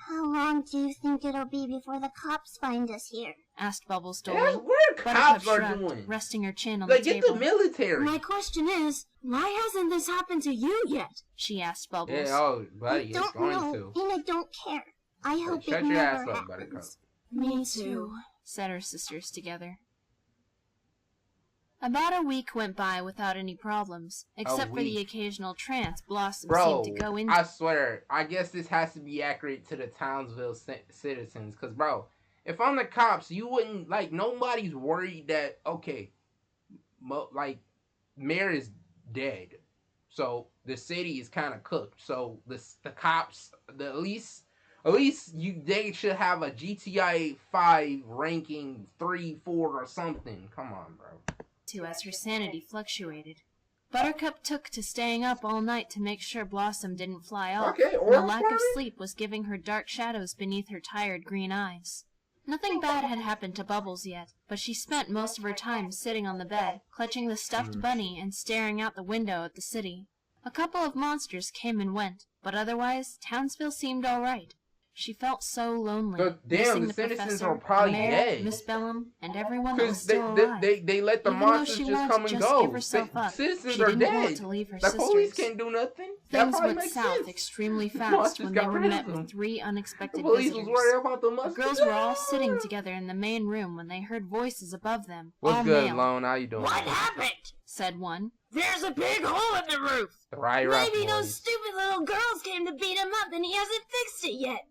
Speaker 4: How long do you think it'll be before the cops find us here?
Speaker 2: Asked Bubbles dully.
Speaker 1: Yeah, what cops are doing?
Speaker 2: Resting her chin on the table.
Speaker 1: Get the military.
Speaker 4: My question is, why hasn't this happened to you yet?
Speaker 2: She asked Bubbles.
Speaker 1: Yeah, oh, buddy,
Speaker 4: it's going to. And I don't care. I hope it never happens. Me too,
Speaker 2: said her sisters together. About a week went by without any problems, except for the occasional trance Blossom seemed to go into.
Speaker 1: I swear, I guess this has to be accurate to the Townsville citizens, because, bro, if I'm the cops, you wouldn't, like, nobody's worried that, okay, Mayor is dead, so the city is kind of cooked, so the cops, at least they should have a GTA 5 ranking 3, 4, or something. Come on, bro.
Speaker 2: As her sanity fluctuated. Buttercup took to staying up all night to make sure Blossom didn't fly off, and the lack of sleep was giving her dark shadows beneath her tired green eyes. Nothing bad had happened to Bubbles yet, but she spent most of her time sitting on the bed, clutching the stuffed bunny and staring out the window at the city. A couple of monsters came and went, but otherwise, Townsville seemed all right. She felt so lonely.
Speaker 1: So, damn, the citizens are probably dead.
Speaker 2: Miss Bellum, and everyone that was still alive.
Speaker 1: They let the monsters just come and go. Citizens are dead. The police can't do nothing.
Speaker 2: Things went south extremely fast when they were met with three unexpected visitors.
Speaker 1: Was worried about
Speaker 2: the girls were all sitting together in the main room when they heard voices above them.
Speaker 1: What's good, Lone? How you doing?
Speaker 6: What happened?
Speaker 2: Said one.
Speaker 6: There's a big hole in the roof.
Speaker 4: Maybe those stupid little girls came to beat him up and he hasn't fixed it yet.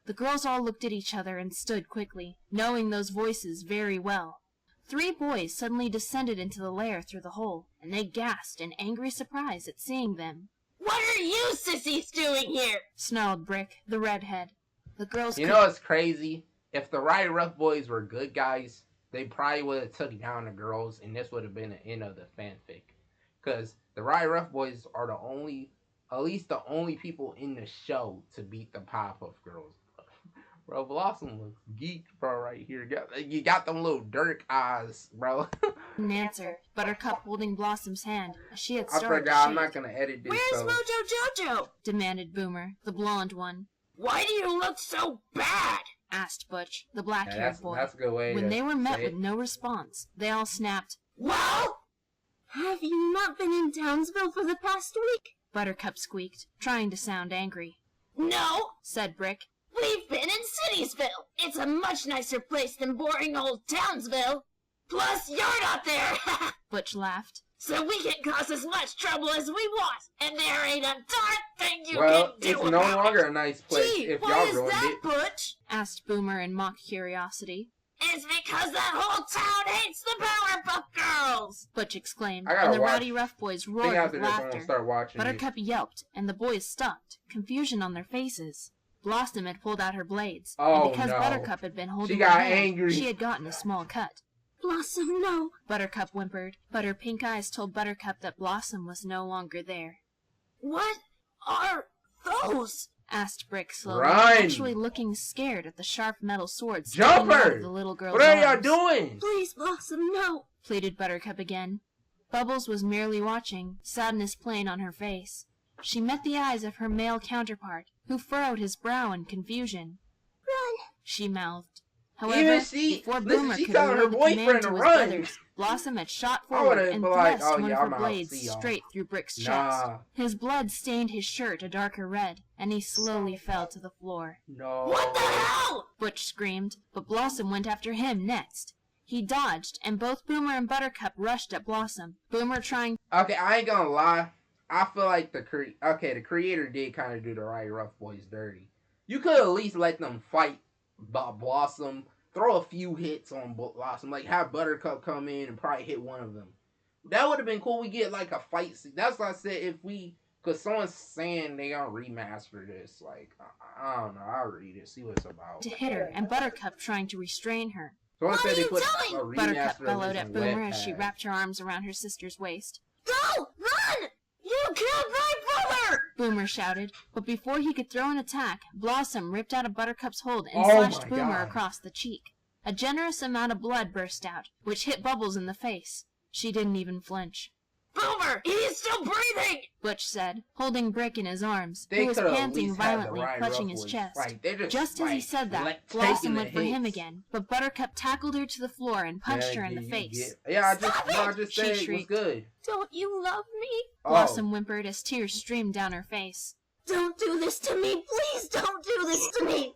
Speaker 2: The girls all looked at each other and stood quickly, knowing those voices very well. Three boys suddenly descended into the lair through the hole, and they gasped in angry surprise at seeing them.
Speaker 6: What are you sissies doing here?
Speaker 2: Snarled Brick, the redhead. The girls
Speaker 1: You know what's crazy? If the Riot Rough Boys were good guys, they probably would have took down the girls, and this would have been the end of the fanfic. Because the Riot Rough Boys are at least the only people in the show to beat the Powerpuff Girls. Bro, Blossom looks geeked, bro, right here. You got them little Dirk eyes, bro.
Speaker 2: An answer, Buttercup holding Blossom's hand, as she had started
Speaker 1: I forgot, I'm not gonna edit this.
Speaker 6: Where's Mojo Jojo?
Speaker 2: Demanded Boomer, the blonde one.
Speaker 6: Why do you look so bad?
Speaker 2: Asked Butch, the black-haired boy.
Speaker 1: That's a good way
Speaker 2: When they were met with no response, they all snapped,
Speaker 6: Well?
Speaker 4: Have you not been in Townsville for the past week?
Speaker 2: Buttercup squeaked, trying to sound angry.
Speaker 6: No,
Speaker 2: said Brick.
Speaker 6: We've been in Citiesville. It's a much nicer place than boring old Townsville. Plus, you're not there.
Speaker 2: Butch laughed.
Speaker 6: So we can cause as much trouble as we want, and there ain't a darn thing you
Speaker 1: can
Speaker 6: do
Speaker 1: it's
Speaker 6: about
Speaker 1: no longer a nice place
Speaker 6: Gee,
Speaker 1: if
Speaker 6: why
Speaker 1: y'all
Speaker 6: is
Speaker 1: ruined
Speaker 6: that,
Speaker 1: it.
Speaker 6: Butch?
Speaker 2: Asked Boomer in mock curiosity.
Speaker 6: It's because that whole town hates the Powerpuff Girls!
Speaker 2: Butch exclaimed,
Speaker 1: and
Speaker 2: the rowdy rough boys roared with laughter.
Speaker 1: Start watching
Speaker 2: Buttercup yelped, and the boys stopped, confusion on their faces. Blossom had pulled out her blades, and because Buttercup had been holding her hand, she had gotten a small cut.
Speaker 4: Blossom, no.
Speaker 2: Buttercup whimpered, but her pink eyes told Buttercup that Blossom was no longer there.
Speaker 6: What are those?
Speaker 2: Asked Brick slowly,
Speaker 1: Run!
Speaker 2: actually looking scared at the sharp metal sword sticking
Speaker 1: Jumper!
Speaker 2: out of the little girl's
Speaker 1: What are y'all
Speaker 2: arms.
Speaker 1: doing?
Speaker 4: Please, Blossom, no.
Speaker 2: Pleaded Buttercup again. Bubbles was merely watching, sadness plain on her face. She met the eyes of her male counterpart, who furrowed his brow in confusion.
Speaker 4: Run.
Speaker 2: She mouthed. However,
Speaker 1: Even she,
Speaker 2: before
Speaker 1: listen,
Speaker 2: Boomer
Speaker 1: she
Speaker 2: could
Speaker 1: telling her
Speaker 2: relay the command
Speaker 1: boyfriend
Speaker 2: to
Speaker 1: to
Speaker 2: his
Speaker 1: run.
Speaker 2: brothers, Blossom had shot
Speaker 1: I
Speaker 2: forward
Speaker 1: would've
Speaker 2: and
Speaker 1: been like,
Speaker 2: thrust
Speaker 1: oh,
Speaker 2: one
Speaker 1: yeah,
Speaker 2: of
Speaker 1: I'm
Speaker 2: her
Speaker 1: out,
Speaker 2: blades
Speaker 1: see y'all.
Speaker 2: straight through Brick's chest.
Speaker 1: Nah.
Speaker 2: His blood stained his shirt a darker red, and he slowly fell to the floor.
Speaker 1: No.
Speaker 6: What the hell?
Speaker 2: Butch screamed, but Blossom went after him next. He dodged, and both Boomer and Buttercup rushed at Blossom. Boomer trying...
Speaker 1: Okay, I ain't gonna lie. I feel like the creator did kind of do the Roddy Rough Boys dirty. You could at least let them fight Blossom, throw a few hits on Blossom, like have Buttercup come in and probably hit one of them. That would have been cool. We get like a fight scene. That's what I said. Because someone's saying they gonna remaster this. Like, I don't know. I'll read it, see what it's about.
Speaker 2: to hit her, and Buttercup trying to restrain her.
Speaker 1: Someone
Speaker 4: What
Speaker 1: said
Speaker 4: are
Speaker 1: they
Speaker 4: you
Speaker 1: put
Speaker 4: doing?
Speaker 1: a remaster
Speaker 2: Buttercup
Speaker 1: of
Speaker 2: bellowed
Speaker 1: this
Speaker 2: at
Speaker 1: in
Speaker 2: Boomer as she
Speaker 1: Webpad.
Speaker 2: wrapped her arms around her sister's waist.
Speaker 4: Go! Run! You killed my brother!
Speaker 2: Boomer shouted, but before he could throw an attack, Blossom ripped out of Buttercup's hold and
Speaker 1: Oh
Speaker 2: slashed
Speaker 1: my
Speaker 2: Boomer
Speaker 1: God.
Speaker 2: across the cheek. A generous amount of blood burst out, which hit Bubbles in the face. She didn't even flinch.
Speaker 6: Boomer, he is still breathing!
Speaker 2: Butch said, holding Brick in his arms,
Speaker 1: They
Speaker 2: who was
Speaker 1: could at
Speaker 2: panting
Speaker 1: least had the
Speaker 2: violently,
Speaker 1: Roddy
Speaker 2: clutching
Speaker 1: Rough
Speaker 2: his
Speaker 1: Boys
Speaker 2: chest.
Speaker 1: fight. They're
Speaker 2: Just as he said that, Blossom went for him again, but Buttercup tackled her to the floor and punched her in the face.
Speaker 1: I just
Speaker 2: She
Speaker 1: said it was
Speaker 2: shrieked.
Speaker 1: good.
Speaker 4: Don't you love me?
Speaker 2: Blossom whimpered as tears streamed down her face.
Speaker 4: Don't do this to me! Please don't do this to me!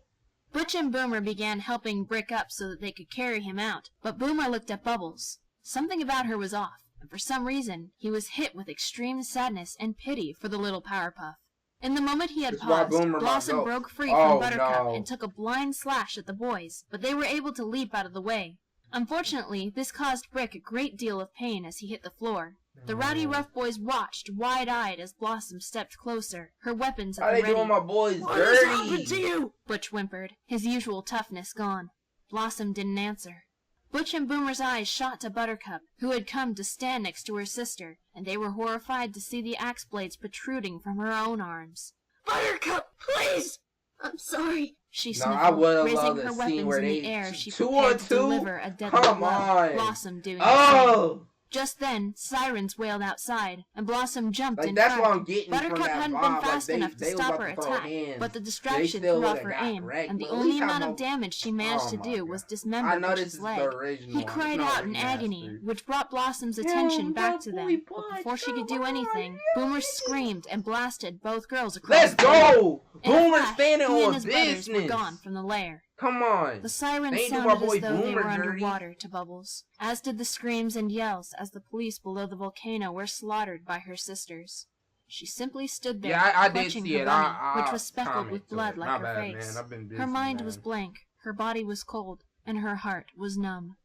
Speaker 2: Butch and Boomer began helping Brick up so that they could carry him out, but Boomer looked at Bubbles. Something about her was off, and for some reason, he was hit with extreme sadness and pity for the little Powerpuff. In the moment he had
Speaker 1: This is why
Speaker 2: paused,
Speaker 1: Boomer
Speaker 2: Blossom
Speaker 1: might go.
Speaker 2: broke free
Speaker 1: Oh,
Speaker 2: from Buttercup
Speaker 1: no.
Speaker 2: and took a blind slash at the boys, but they were able to leap out of the way. Unfortunately, this caused Brick a great deal of pain as he hit the floor. The Roddy Rough Boys watched, wide-eyed, as Blossom stepped closer, her weapons
Speaker 1: How
Speaker 2: at
Speaker 1: they
Speaker 2: the ready.
Speaker 1: doing my boys
Speaker 6: What has
Speaker 1: dirty?
Speaker 6: happened to you?
Speaker 2: Butch whimpered, his usual toughness gone. Blossom didn't answer. Butch and Boomer's eyes shot to Buttercup, who had come to stand next to her sister, and they were horrified to see the axe blades protruding from her own arms.
Speaker 6: Buttercup, please!
Speaker 4: I'm sorry.
Speaker 2: She
Speaker 1: No, I
Speaker 2: sniffled,
Speaker 1: would've
Speaker 2: raising
Speaker 1: loved
Speaker 2: her
Speaker 1: a scene
Speaker 2: weapons
Speaker 1: where
Speaker 2: in the
Speaker 1: they
Speaker 2: air as she
Speaker 1: two
Speaker 2: prepared
Speaker 1: on
Speaker 2: to
Speaker 1: two?
Speaker 2: deliver a deadly
Speaker 1: Come
Speaker 2: blow,
Speaker 1: on.
Speaker 2: Blossom doing the same.
Speaker 1: Oh!
Speaker 2: Just then, sirens wailed outside, and Blossom jumped
Speaker 1: Like,
Speaker 2: in
Speaker 1: that's
Speaker 2: front.
Speaker 1: what I'm getting from
Speaker 2: Buttercup
Speaker 1: that
Speaker 2: hadn't
Speaker 1: vibe.
Speaker 2: been
Speaker 1: Like,
Speaker 2: fast enough to
Speaker 1: they was
Speaker 2: stop
Speaker 1: about
Speaker 2: her
Speaker 1: to throw
Speaker 2: attack,
Speaker 1: hands.
Speaker 2: but the
Speaker 1: They
Speaker 2: distraction
Speaker 1: still
Speaker 2: threw off
Speaker 1: would've
Speaker 2: her
Speaker 1: got
Speaker 2: aim,
Speaker 1: wrecked,
Speaker 2: and the
Speaker 1: but at
Speaker 2: only
Speaker 1: least
Speaker 2: amount
Speaker 1: I'm
Speaker 2: of damage she managed
Speaker 1: Oh
Speaker 2: to
Speaker 1: my
Speaker 2: do
Speaker 1: God.
Speaker 2: was
Speaker 1: I
Speaker 2: dismember
Speaker 1: know
Speaker 2: Butch's
Speaker 1: this is
Speaker 2: leg.
Speaker 1: the original.
Speaker 2: He cried
Speaker 1: It's not
Speaker 2: out in agony,
Speaker 1: remastered.
Speaker 2: which brought Blossom's attention back
Speaker 1: my
Speaker 2: to
Speaker 1: boy
Speaker 2: them. But
Speaker 1: Butch,
Speaker 2: before she could do
Speaker 1: come on,
Speaker 2: anything,
Speaker 1: yeah.
Speaker 2: Boomer screamed and blasted both girls across
Speaker 1: Let's
Speaker 2: the room.
Speaker 1: go!
Speaker 2: In a
Speaker 1: Boomer
Speaker 2: flash,
Speaker 1: standing
Speaker 2: he and
Speaker 1: on
Speaker 2: his brothers were
Speaker 1: business.
Speaker 2: gone from the lair.
Speaker 1: Come on.
Speaker 2: The sirens
Speaker 1: They ain't do my
Speaker 2: sounded
Speaker 1: boy
Speaker 2: as though they
Speaker 1: Boomer
Speaker 2: were
Speaker 1: dirty.
Speaker 2: underwater to Bubbles, as did the screams and yells as the police below the volcano were slaughtered by her sisters. She simply stood there,
Speaker 1: Yeah, I did
Speaker 2: clutching
Speaker 1: see
Speaker 2: her
Speaker 1: it.
Speaker 2: bunny,
Speaker 1: I
Speaker 2: which was speckled
Speaker 1: comment
Speaker 2: with
Speaker 1: to
Speaker 2: blood
Speaker 1: it.
Speaker 2: like
Speaker 1: My
Speaker 2: her
Speaker 1: bad,
Speaker 2: face.
Speaker 1: man. I've been busy,
Speaker 2: Her mind
Speaker 1: man.
Speaker 2: was blank, her body was cold, and her heart was numb.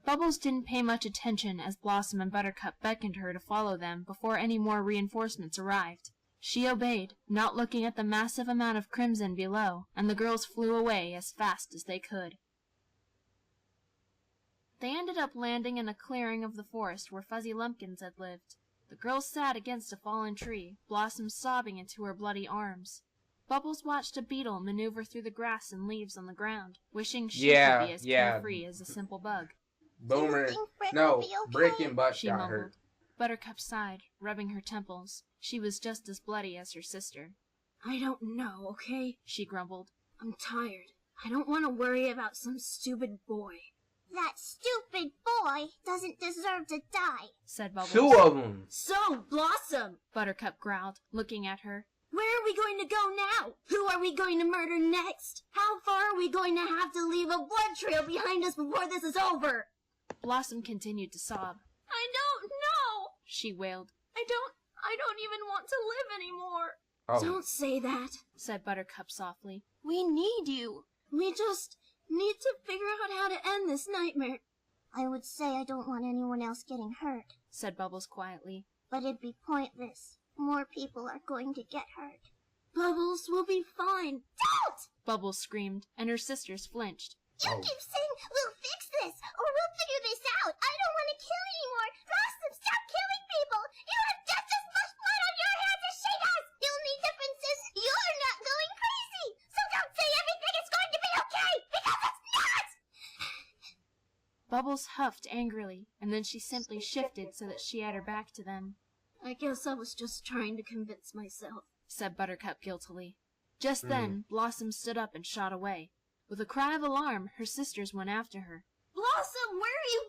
Speaker 2: Bubbles didn't pay much attention as Blossom and Buttercup beckoned her to follow them before any more reinforcements arrived. She obeyed, not looking at the massive amount of crimson below, and the girls flew away as fast as they could. They ended up landing in a clearing of the forest where Fuzzy Lumpkins had lived. The girls sat against a fallen tree, Blossom sobbing into her bloody arms. Bubbles watched a beetle maneuver through the grass and leaves on the ground, wishing she could be as carefree as a simple bug.
Speaker 1: Boomer.
Speaker 4: think Brick
Speaker 1: No,
Speaker 4: will be okay?
Speaker 1: Brick and Butch
Speaker 2: She
Speaker 1: got
Speaker 2: mumbled.
Speaker 1: hurt.
Speaker 2: Buttercup sighed, rubbing her temples. She was just as bloody as her sister.
Speaker 4: I don't know, okay?
Speaker 2: She grumbled.
Speaker 4: I'm tired. I don't want to worry about some stupid boy.
Speaker 7: That stupid boy doesn't deserve to die.
Speaker 2: Said Bubbles.
Speaker 1: Two of them.
Speaker 4: So, Blossom,
Speaker 2: Buttercup growled, looking at her.
Speaker 4: where are we going to go now? Who are we going to murder next? How far are we going to have to leave a blood trail behind us before this is over?
Speaker 2: Blossom continued to sob.
Speaker 4: I don't know.
Speaker 2: She wailed,
Speaker 4: I don't even want to live anymore.
Speaker 1: Oh.
Speaker 4: Don't say that.
Speaker 2: said Buttercup softly.
Speaker 4: We need you. We just need to figure out how to end this nightmare.
Speaker 7: I would say I don't want anyone else getting hurt,
Speaker 2: Said Bubbles quietly.
Speaker 7: but it'd be pointless. More people are going to get hurt.
Speaker 4: Bubbles will be fine.
Speaker 7: Don't!
Speaker 2: Bubbles screamed, and her sisters flinched.
Speaker 7: You
Speaker 1: Oh.
Speaker 7: keep saying we'll fix this, or we'll figure this out. I don't want to kill anymore. Blossom, stop killing people. You have just as much blood on your hands as she does. The only difference is you're not going crazy. So don't say everything is going to be okay, because it's not.
Speaker 2: Bubbles huffed angrily, and then she simply shifted so that she had her back to them.
Speaker 4: I guess I was just trying to convince myself,
Speaker 2: said Buttercup guiltily. Just then, Blossom stood up and shot away. With a cry of alarm, her sisters went after her.
Speaker 4: Blossom, where are you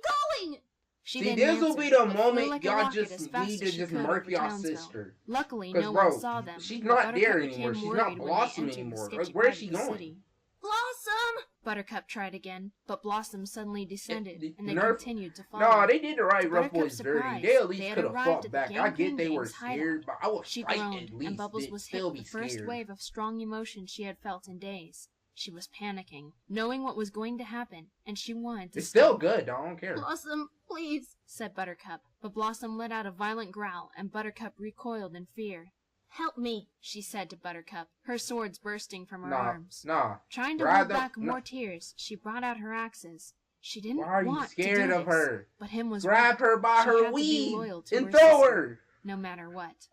Speaker 4: going?
Speaker 2: She
Speaker 1: See,
Speaker 2: didn't
Speaker 1: this will
Speaker 2: answer,
Speaker 1: be the
Speaker 2: but flew
Speaker 1: moment
Speaker 2: like a
Speaker 1: y'all
Speaker 2: rocket
Speaker 1: just
Speaker 2: as fast
Speaker 1: need
Speaker 2: as
Speaker 1: to
Speaker 2: she
Speaker 1: just
Speaker 2: could
Speaker 1: murk
Speaker 2: over
Speaker 1: y'all
Speaker 2: Townsville.
Speaker 1: sister.
Speaker 2: Luckily,
Speaker 1: Cause
Speaker 2: no
Speaker 1: bro,
Speaker 2: one saw them.
Speaker 1: she's
Speaker 2: but
Speaker 1: not
Speaker 2: Buttercup
Speaker 1: there
Speaker 2: became
Speaker 1: anymore. She's
Speaker 2: worried
Speaker 1: not
Speaker 2: when they
Speaker 1: Blossom
Speaker 2: entered the
Speaker 1: anymore.
Speaker 2: sketchy
Speaker 1: Like, where's
Speaker 2: part
Speaker 1: she
Speaker 2: of the
Speaker 1: going?
Speaker 2: city.
Speaker 4: Blossom!
Speaker 2: Buttercup tried again, but Blossom suddenly descended, and they
Speaker 1: Nerf-
Speaker 2: continued to follow.
Speaker 1: No, they did the right
Speaker 2: To
Speaker 1: rough
Speaker 2: Buttercup's
Speaker 1: boys dirty.
Speaker 2: surprise,
Speaker 1: They at
Speaker 2: they
Speaker 1: least
Speaker 2: had
Speaker 1: could have
Speaker 2: arrived
Speaker 1: fought
Speaker 2: at the
Speaker 1: back. I
Speaker 2: Gang
Speaker 1: get they were
Speaker 2: Gang's hideout.
Speaker 1: scared, but I would
Speaker 2: She
Speaker 1: fight
Speaker 2: groaned,
Speaker 1: at least.
Speaker 2: and Bubbles
Speaker 1: They'd
Speaker 2: was hit
Speaker 1: still
Speaker 2: with
Speaker 1: be
Speaker 2: the first
Speaker 1: scared.
Speaker 2: wave of strong emotion she had felt in days. She was panicking, knowing what was going to happen, and she wanted to
Speaker 1: It's
Speaker 2: stop.
Speaker 1: still good, I don't care.
Speaker 4: Blossom, please.
Speaker 2: Said Buttercup, but Blossom let out a violent growl, and Buttercup recoiled in fear.
Speaker 4: Help me,
Speaker 2: She said to Buttercup, her swords bursting from her
Speaker 1: Nah,
Speaker 2: arms.
Speaker 1: nah.
Speaker 2: Trying to
Speaker 1: Grab
Speaker 2: hold
Speaker 1: them-
Speaker 2: back more
Speaker 1: no.
Speaker 2: tears, she brought out her axes. She didn't
Speaker 1: Why are you
Speaker 2: want
Speaker 1: scared
Speaker 2: to do
Speaker 1: of
Speaker 2: this,
Speaker 1: her?
Speaker 2: but him was
Speaker 1: Grab
Speaker 2: right.
Speaker 1: her by
Speaker 2: She
Speaker 1: her
Speaker 2: had to be
Speaker 1: weave
Speaker 2: loyal to
Speaker 1: and
Speaker 2: her
Speaker 1: throw
Speaker 2: sister,
Speaker 1: her.
Speaker 2: no matter what.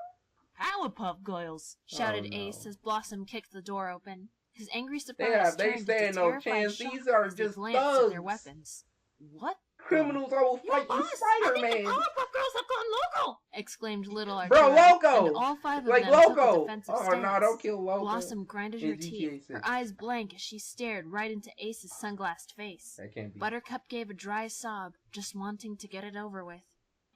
Speaker 3: Powerpuff Girls.
Speaker 2: Shouted
Speaker 1: Oh, no.
Speaker 2: Ace as Blossom kicked the door open. His angry surprise
Speaker 1: They
Speaker 2: turned into
Speaker 1: stand no
Speaker 2: terrified
Speaker 1: chance.
Speaker 2: shock
Speaker 1: These are
Speaker 2: as they
Speaker 1: just
Speaker 2: glanced at their
Speaker 1: thugs.
Speaker 2: weapons.
Speaker 3: What?
Speaker 1: Criminals I will
Speaker 3: Your
Speaker 1: fight you,
Speaker 3: boss!
Speaker 1: Spider-Man.
Speaker 3: Powerpuff Girls have gone local!
Speaker 2: Exclaimed little Arturo.
Speaker 1: Bro, Loco!
Speaker 2: And all five of
Speaker 1: Like
Speaker 2: them took a
Speaker 1: Loco!
Speaker 2: defensive
Speaker 1: Oh
Speaker 2: stance.
Speaker 1: no, don't kill Loco.
Speaker 2: Blossom grinded
Speaker 1: In
Speaker 2: her
Speaker 1: GTA
Speaker 2: teeth,
Speaker 1: 6.
Speaker 2: her eyes blank as she stared right into Ace's sunglassed face.
Speaker 1: That can't be.
Speaker 2: Buttercup gave a dry sob, just wanting to get it over with.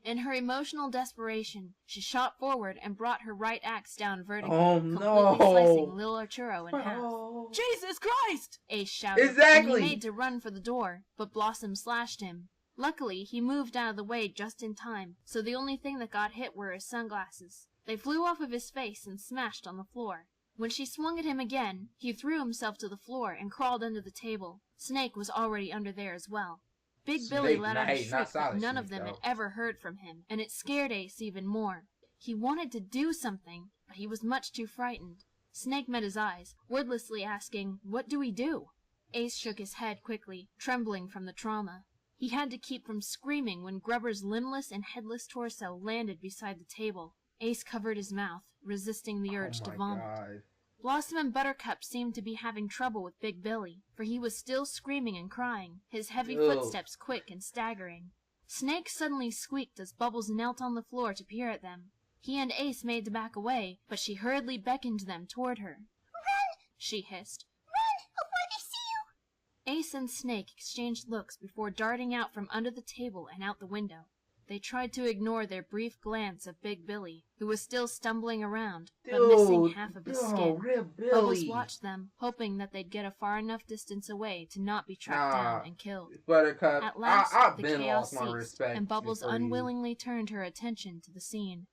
Speaker 2: In her emotional desperation, she shot forward and brought her right axe down vertically,
Speaker 1: Oh,
Speaker 2: completely
Speaker 1: no.
Speaker 2: slicing Lil Arturo in half.
Speaker 1: Oh.
Speaker 3: Jesus Christ!
Speaker 2: Ace shouted,
Speaker 1: Exactly.
Speaker 2: and he made to run for the door, but Blossom slashed him. Luckily, he moved out of the way just in time, so the only thing that got hit were his sunglasses. They flew off of his face and smashed on the floor. When she swung at him again, he threw himself to the floor and crawled under the table. Snake was already under there as well. Big Billy
Speaker 1: Snake,
Speaker 2: let out a
Speaker 1: hey, not
Speaker 2: shriek that
Speaker 1: Solid
Speaker 2: none of
Speaker 1: Snake,
Speaker 2: them had
Speaker 1: though.
Speaker 2: ever heard from him, and it scared Ace even more. He wanted to do something, but he was much too frightened. Snake met his eyes, wordlessly asking, "What do we do?" Ace shook his head quickly, trembling from the trauma. He had to keep from screaming when Grubber's limbless and headless torso landed beside the table. Ace covered his mouth, resisting the urge to vomit.
Speaker 1: God.
Speaker 2: Blossom and Buttercup seemed to be having trouble with Big Billy, for he was still screaming and crying, his heavy
Speaker 1: Ew.
Speaker 2: footsteps quick and staggering. Snake suddenly squeaked as Bubbles knelt on the floor to peer at them. He and Ace made to back away, but she hurriedly beckoned them toward her.
Speaker 7: Run!
Speaker 2: She hissed.
Speaker 7: Run before they see you!
Speaker 2: Ace and Snake exchanged looks before darting out from under the table and out the window. They tried to ignore their brief glance of Big Billy, who was still stumbling around, but missing half of his skin.
Speaker 1: Rip Billy.
Speaker 2: Bubbles watched them, hoping that they'd get a far enough distance away to not be tracked down and killed.
Speaker 1: Buttercup,
Speaker 2: At last,
Speaker 1: I've
Speaker 2: the
Speaker 1: been
Speaker 2: chaos
Speaker 1: lost my
Speaker 2: ceased,
Speaker 1: respect.
Speaker 2: and Bubbles
Speaker 1: for you.
Speaker 2: unwillingly turned her attention to the scene.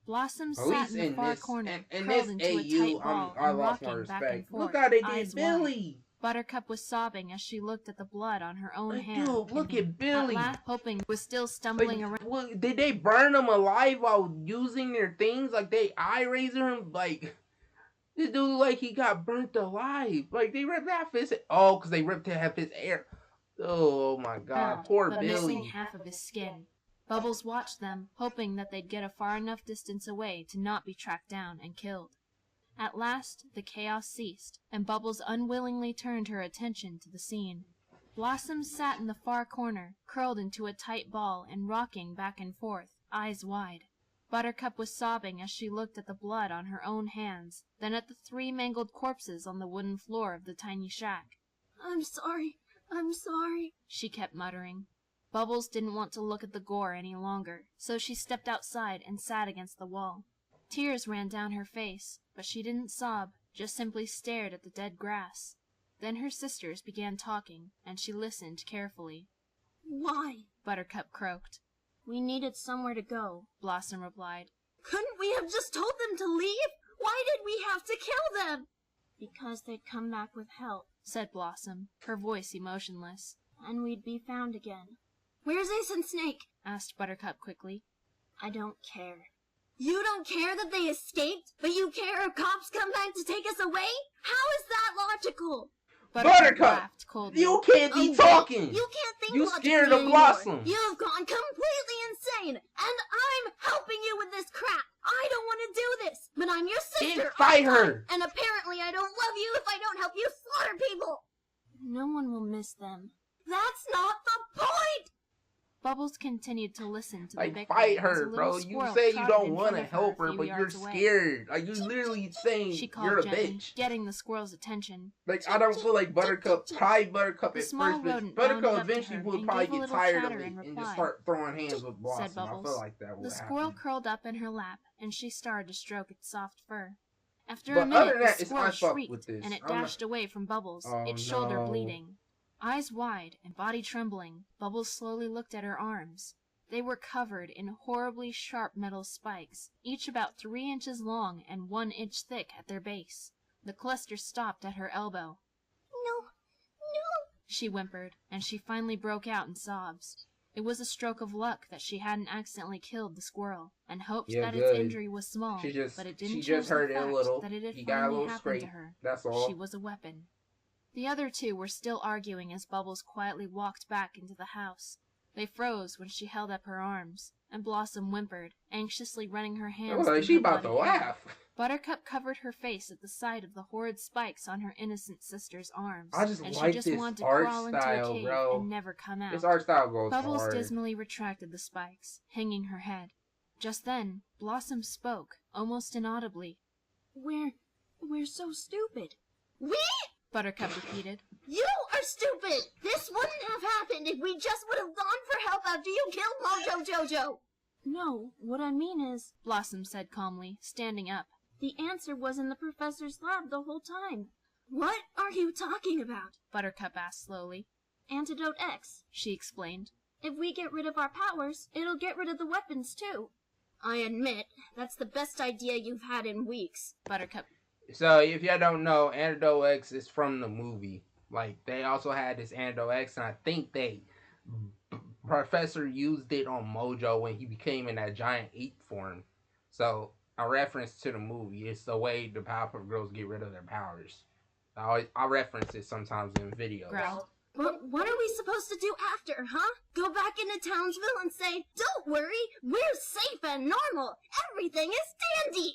Speaker 2: Blossom
Speaker 1: At
Speaker 2: sat
Speaker 1: least
Speaker 2: in the
Speaker 1: in
Speaker 2: far
Speaker 1: this,
Speaker 2: corner,
Speaker 1: in
Speaker 2: curled
Speaker 1: this
Speaker 2: into a
Speaker 1: AU,
Speaker 2: tight ball
Speaker 1: I
Speaker 2: and
Speaker 1: lost my
Speaker 2: rocking back and
Speaker 1: respect.
Speaker 2: forth,
Speaker 1: Look how they did
Speaker 2: eyes wide.
Speaker 1: Billy.
Speaker 2: Buttercup was sobbing as she looked at the blood on her own
Speaker 1: Like,
Speaker 2: hand.
Speaker 1: dude, look
Speaker 2: and
Speaker 1: at Billy.
Speaker 2: At last, hoping was still stumbling
Speaker 1: Like,
Speaker 2: around.
Speaker 1: what, did they burn him alive while using their things? Like they eye razor him? Like this dude look like he got burnt alive. Like they ripped half his. Oh, because they ripped half his hair. Oh my God, poor
Speaker 2: but missing
Speaker 1: Billy.
Speaker 2: half of his skin. Bubbles watched them, hoping that they'd get a far enough distance away to not be tracked down and killed. At last, the chaos ceased, and Bubbles unwillingly turned her attention to the scene. Blossom sat in the far corner, curled into a tight ball and rocking back and forth, eyes wide. Buttercup was sobbing as she looked at the blood on her own hands, then at the 3 mangled corpses on the wooden floor of the tiny shack.
Speaker 4: I'm sorry. I'm sorry.
Speaker 2: She kept muttering. Bubbles didn't want to look at the gore any longer, so she stepped outside and sat against the wall. Tears ran down her face, but she didn't sob, just simply stared at the dead grass. Then her sisters began talking, and she listened carefully.
Speaker 4: Why?
Speaker 2: Buttercup croaked.
Speaker 4: We needed somewhere to go.
Speaker 2: Blossom replied.
Speaker 4: Couldn't we have just told them to leave? Why did we have to kill them? Because they'd come back with help,
Speaker 2: Said Blossom, her voice emotionless.
Speaker 4: and we'd be found again. Where's Ace and Snake?
Speaker 2: Asked Buttercup quickly.
Speaker 4: I don't care. You don't care that they escaped, but you care if cops come back to take us away? How is that logical?
Speaker 2: Buttercup
Speaker 1: Buttercup!
Speaker 2: laughed coldly.
Speaker 1: You can't be
Speaker 4: Oh,
Speaker 1: talking.
Speaker 4: You can't think
Speaker 1: You
Speaker 4: logically
Speaker 1: scared of
Speaker 4: anymore.
Speaker 1: Blossom.
Speaker 4: You've gone completely insane, and I'm helping you with this crap. I don't want to do this, but I'm your sister.
Speaker 1: Then fight
Speaker 4: aren't I?
Speaker 1: her.
Speaker 4: And apparently I don't love you if I don't help you slaughter people.
Speaker 2: No one will miss them.
Speaker 4: That's not the point.
Speaker 2: Bubbles continued to listen to the
Speaker 1: Like,
Speaker 2: bickering
Speaker 1: fight
Speaker 2: as a
Speaker 1: her,
Speaker 2: little
Speaker 1: bro. You
Speaker 2: squirrel
Speaker 1: say you
Speaker 2: trotted
Speaker 1: don't
Speaker 2: in
Speaker 1: want
Speaker 2: front
Speaker 1: to
Speaker 2: of her
Speaker 1: help
Speaker 2: a
Speaker 1: her,
Speaker 2: few
Speaker 1: but you're
Speaker 2: yards away.
Speaker 1: scared. Like, you're literally
Speaker 2: She
Speaker 1: saying
Speaker 2: called
Speaker 1: you're a
Speaker 2: gently,
Speaker 1: bitch.
Speaker 2: getting the squirrel's attention.
Speaker 1: Like, I don't feel like Buttercup, probably Buttercup
Speaker 2: The
Speaker 1: at
Speaker 2: small
Speaker 1: first, but
Speaker 2: rodent
Speaker 1: Buttercup
Speaker 2: bounded up to
Speaker 1: eventually
Speaker 2: her
Speaker 1: would
Speaker 2: and
Speaker 1: probably
Speaker 2: gave a
Speaker 1: get
Speaker 2: little
Speaker 1: tired of
Speaker 2: chatter
Speaker 1: it
Speaker 2: in
Speaker 1: and just
Speaker 2: reply.
Speaker 1: start throwing hands with Blossom.
Speaker 2: Said
Speaker 1: I
Speaker 2: Bubbles.
Speaker 1: feel like that would
Speaker 2: The
Speaker 1: happen.
Speaker 2: squirrel curled up in her lap, and she started to stroke its soft fur. After
Speaker 1: But
Speaker 2: a minute,
Speaker 1: other than that,
Speaker 2: the
Speaker 1: it's
Speaker 2: squirrel
Speaker 1: I fuck
Speaker 2: shrieked,
Speaker 1: with this.
Speaker 2: and it
Speaker 1: I'm not-
Speaker 2: dashed away from Bubbles,
Speaker 1: Oh,
Speaker 2: its shoulder
Speaker 1: no.
Speaker 2: bleeding. Eyes wide and body trembling, Bubbles slowly looked at her arms. They were covered in horribly sharp metal spikes, each about 3 inches long and 1 inch thick at their base. The cluster stopped at her elbow.
Speaker 7: No.
Speaker 2: She whimpered, and she finally broke out in sobs. It was a stroke of luck that she hadn't accidentally killed the squirrel, and hoped
Speaker 1: Yeah,
Speaker 2: that
Speaker 1: good.
Speaker 2: its injury was small,
Speaker 1: She just
Speaker 2: but it didn't
Speaker 1: she
Speaker 2: change
Speaker 1: just hurt
Speaker 2: the
Speaker 1: it a
Speaker 2: fact
Speaker 1: little.
Speaker 2: that it had
Speaker 1: He got a
Speaker 2: finally
Speaker 1: little
Speaker 2: happened to
Speaker 1: scrape.
Speaker 2: her.
Speaker 1: That's all.
Speaker 2: She was a weapon. The other two were still arguing as Bubbles quietly walked back into the house. They froze when she held up her arms, and Blossom whimpered, anxiously running her
Speaker 1: It
Speaker 2: hands
Speaker 1: was like
Speaker 2: through
Speaker 1: she
Speaker 2: her
Speaker 1: about to
Speaker 2: bloody hair.
Speaker 1: laugh.
Speaker 2: Buttercup covered her face at the sight of the horrid spikes on her innocent sister's arms,
Speaker 1: I just
Speaker 2: and
Speaker 1: like
Speaker 2: she just
Speaker 1: this
Speaker 2: wanted to
Speaker 1: art
Speaker 2: crawl into
Speaker 1: style,
Speaker 2: a cave
Speaker 1: bro.
Speaker 2: and never come out.
Speaker 1: This art style goes
Speaker 2: Bubbles
Speaker 1: hard.
Speaker 2: dismally retracted the spikes, hanging her head. Just then, Blossom spoke, almost inaudibly.
Speaker 4: We're so stupid. We?
Speaker 2: Buttercup repeated.
Speaker 4: You are stupid. This wouldn't have happened if we just would have gone for help after you killed Mojo Jojo.
Speaker 2: No, what I mean is, Blossom said calmly, standing up. The answer was in the professor's lab the whole time.
Speaker 4: What are you talking about?
Speaker 2: Buttercup asked slowly. Antidote X, she explained. If we get rid of our powers, it'll get rid of the weapons too.
Speaker 4: I admit, that's the best idea you've had in weeks.
Speaker 2: Buttercup.
Speaker 1: So if y'all don't know, Antidote X is from the movie. Like, they also had this Antidote X, and I think Professor used it on Mojo when he became in that giant ape form. So a reference to the movie. It's the way the Powerpuff Girls get rid of their powers. I reference it sometimes in videos.
Speaker 2: Growled.
Speaker 4: But what are we supposed to do after, huh? Go back into Townsville and say, don't worry, we're safe and normal. Everything is dandy.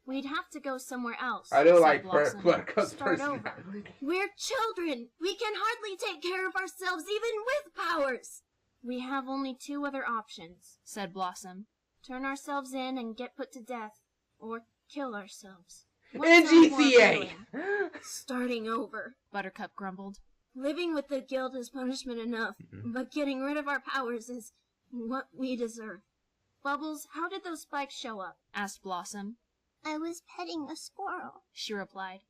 Speaker 2: We'd have to go somewhere else.
Speaker 1: I do
Speaker 2: said
Speaker 1: like
Speaker 2: Blossom.
Speaker 1: Buttercup's
Speaker 2: Start over.
Speaker 1: personality.
Speaker 4: We're children. We can hardly take care of ourselves even with powers.
Speaker 2: We have only 2 other options, said Blossom. Turn ourselves in and get put to death, or kill ourselves. What
Speaker 1: In
Speaker 2: sounds more
Speaker 1: GTA!
Speaker 2: appealing?
Speaker 4: Starting over.
Speaker 2: Buttercup grumbled.
Speaker 4: Living with the guilt is punishment enough, but getting rid of our powers is what we deserve.
Speaker 2: Bubbles, how did those spikes show up? Asked Blossom.
Speaker 7: I was petting a squirrel.
Speaker 2: She replied.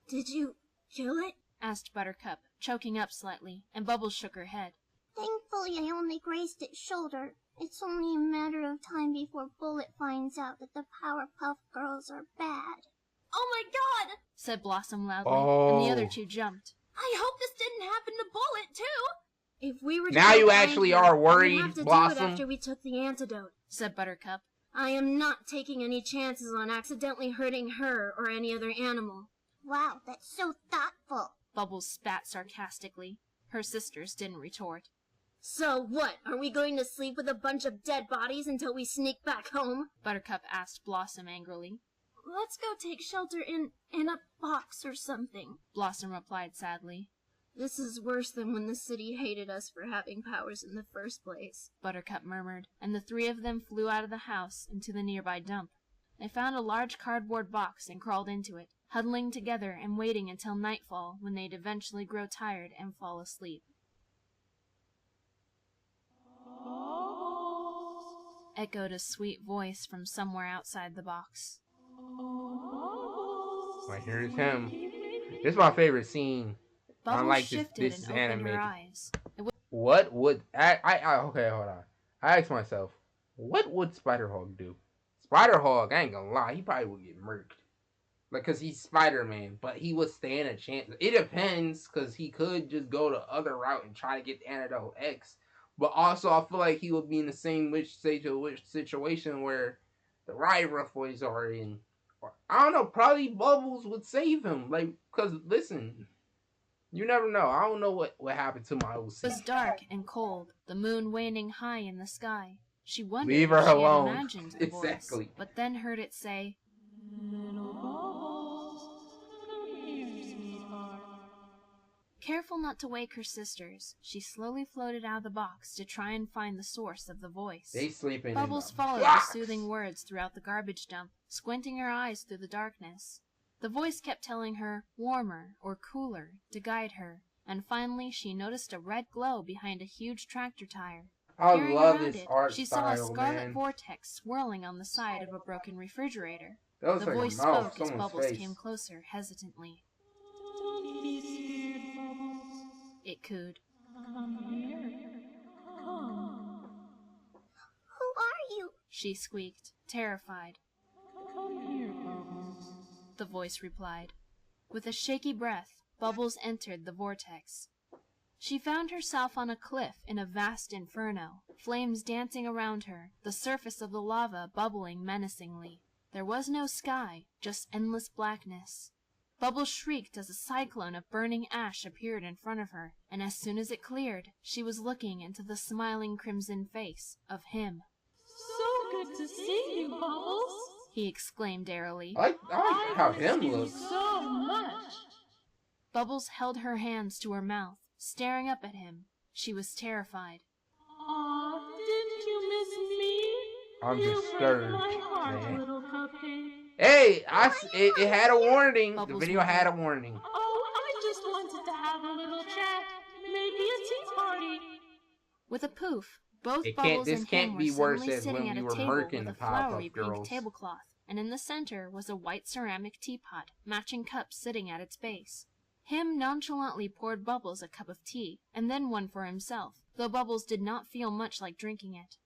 Speaker 4: Did you kill it?
Speaker 2: Asked Buttercup, choking up slightly, and Bubbles shook her head.
Speaker 7: Thankfully, I only grazed its shoulder. It's only a matter of time before Bullet finds out that the Powerpuff Girls are bad.
Speaker 4: Oh my god!
Speaker 2: Said Blossom loudly, and the other
Speaker 1: Oh.
Speaker 2: 2 jumped.
Speaker 4: I hope this didn't happen to Bullet, too! If we were to
Speaker 1: Now
Speaker 4: go
Speaker 1: you
Speaker 4: find
Speaker 1: actually
Speaker 4: her,
Speaker 1: are
Speaker 4: we'd
Speaker 1: worried,
Speaker 4: have to
Speaker 1: Blossom.
Speaker 4: do it after we took the antidote.
Speaker 2: Said Buttercup.
Speaker 4: I am not taking any chances on accidentally hurting her or any other animal.
Speaker 7: Wow, that's so thoughtful.
Speaker 2: Bubbles spat sarcastically. Her sisters didn't retort.
Speaker 4: So what, are we going to sleep with a bunch of dead bodies until we sneak back home?
Speaker 2: Buttercup asked Blossom angrily.
Speaker 4: Let's go take shelter in a box or something.
Speaker 2: Blossom replied sadly.
Speaker 4: This is worse than when the city hated us for having powers in the first place.
Speaker 2: Buttercup murmured, and the 3 of them flew out of the house into the nearby dump. They found a large cardboard box and crawled into it, huddling together and waiting until nightfall when they'd eventually grow tired and fall asleep. Echoed a sweet voice from somewhere outside the box.
Speaker 1: Like, here's him. This is my favorite scene.
Speaker 2: Bubbles
Speaker 1: Unlike
Speaker 2: shifted
Speaker 1: this
Speaker 2: and
Speaker 1: is
Speaker 2: opened
Speaker 1: animated.
Speaker 2: her eyes.
Speaker 1: What would okay, hold on. I asked myself, what would Spider-Hog do? Spider-Hog, I ain't gonna lie, he probably would get murked. Like, cause he's Spider-Man, but he would stand a chance. It depends, cause he could just go the other route and try to get Antidote X. But also, I feel like he would be in the same situation where the Riot Rough Boys are in. Or, I don't know, probably Bubbles would save him. Like, cause listen, You never know. I don't know what happened to my
Speaker 2: It was
Speaker 1: OC.
Speaker 2: dark and cold, the moon waning high in the sky. She wondered
Speaker 1: Leave
Speaker 2: if
Speaker 1: her
Speaker 2: she had
Speaker 1: alone.
Speaker 2: imagined the voice,
Speaker 1: Exactly.
Speaker 2: but then heard it say,
Speaker 3: Little Bubbles, come here, sweetheart.
Speaker 2: Careful not to wake her sisters, she slowly floated out of the box to try and find the source of the voice.
Speaker 1: They sleeping
Speaker 2: Bubbles
Speaker 1: in the
Speaker 2: followed
Speaker 1: box.
Speaker 2: the soothing words throughout the garbage dump, squinting her eyes through the darkness. The voice kept telling her warmer or cooler to guide her, and finally she noticed a red glow behind a huge tractor tire.
Speaker 1: I
Speaker 2: Peering
Speaker 1: love
Speaker 2: around
Speaker 1: this
Speaker 2: it,
Speaker 1: art
Speaker 2: she saw a
Speaker 1: style,
Speaker 2: scarlet
Speaker 1: man.
Speaker 2: vortex swirling on the side of a broken refrigerator.
Speaker 1: That looks
Speaker 2: The
Speaker 1: like
Speaker 2: voice
Speaker 1: a mouth,
Speaker 2: spoke as
Speaker 1: someone's
Speaker 2: Bubbles
Speaker 1: face.
Speaker 2: came closer hesitantly.
Speaker 3: Don't be scared, Bubbles.
Speaker 2: It cooed.
Speaker 3: Come here. Come.
Speaker 7: Who are you?
Speaker 2: She squeaked, terrified.
Speaker 3: Come here, Bubbles.
Speaker 2: The voice replied. With a shaky breath, Bubbles entered the vortex. She found herself on a cliff in a vast inferno, flames dancing around her, the surface of the lava bubbling menacingly. There was no sky, just endless blackness. Bubbles shrieked as a cyclone of burning ash appeared in front of her, and as soon as it cleared, she was looking into the smiling crimson face of him.
Speaker 3: So good to see you, Bubbles.
Speaker 2: He exclaimed airily.
Speaker 1: I like how him
Speaker 3: missed you
Speaker 1: looks.
Speaker 3: so much.
Speaker 2: Bubbles held her hands to her mouth, staring up at him. She was terrified.
Speaker 3: Aw, didn't you miss me?
Speaker 1: I'm
Speaker 3: You
Speaker 1: disturbed,
Speaker 3: break my heart,
Speaker 1: man.
Speaker 3: little cupcake.
Speaker 1: Hey, it had a warning. The
Speaker 2: Bubbles
Speaker 1: video
Speaker 2: went
Speaker 1: had a
Speaker 2: out.
Speaker 1: warning.
Speaker 3: Oh, I just wanted to have a little chat. Maybe a tea party.
Speaker 2: With a poof, both
Speaker 1: It
Speaker 2: Bubbles
Speaker 1: this
Speaker 2: and
Speaker 1: can't
Speaker 2: him
Speaker 1: be
Speaker 2: were
Speaker 1: worse
Speaker 2: suddenly
Speaker 1: as
Speaker 2: sitting
Speaker 1: when
Speaker 2: at
Speaker 1: we
Speaker 2: a
Speaker 1: were
Speaker 2: table
Speaker 1: murking
Speaker 2: with
Speaker 1: the
Speaker 2: a flowery
Speaker 1: Powerpuff
Speaker 2: pink
Speaker 1: Girls.
Speaker 2: tablecloth, and in the center was a white ceramic teapot, matching cups sitting at its base. Him nonchalantly poured Bubbles a cup of tea, and then one for himself, though Bubbles did not feel much like drinking it.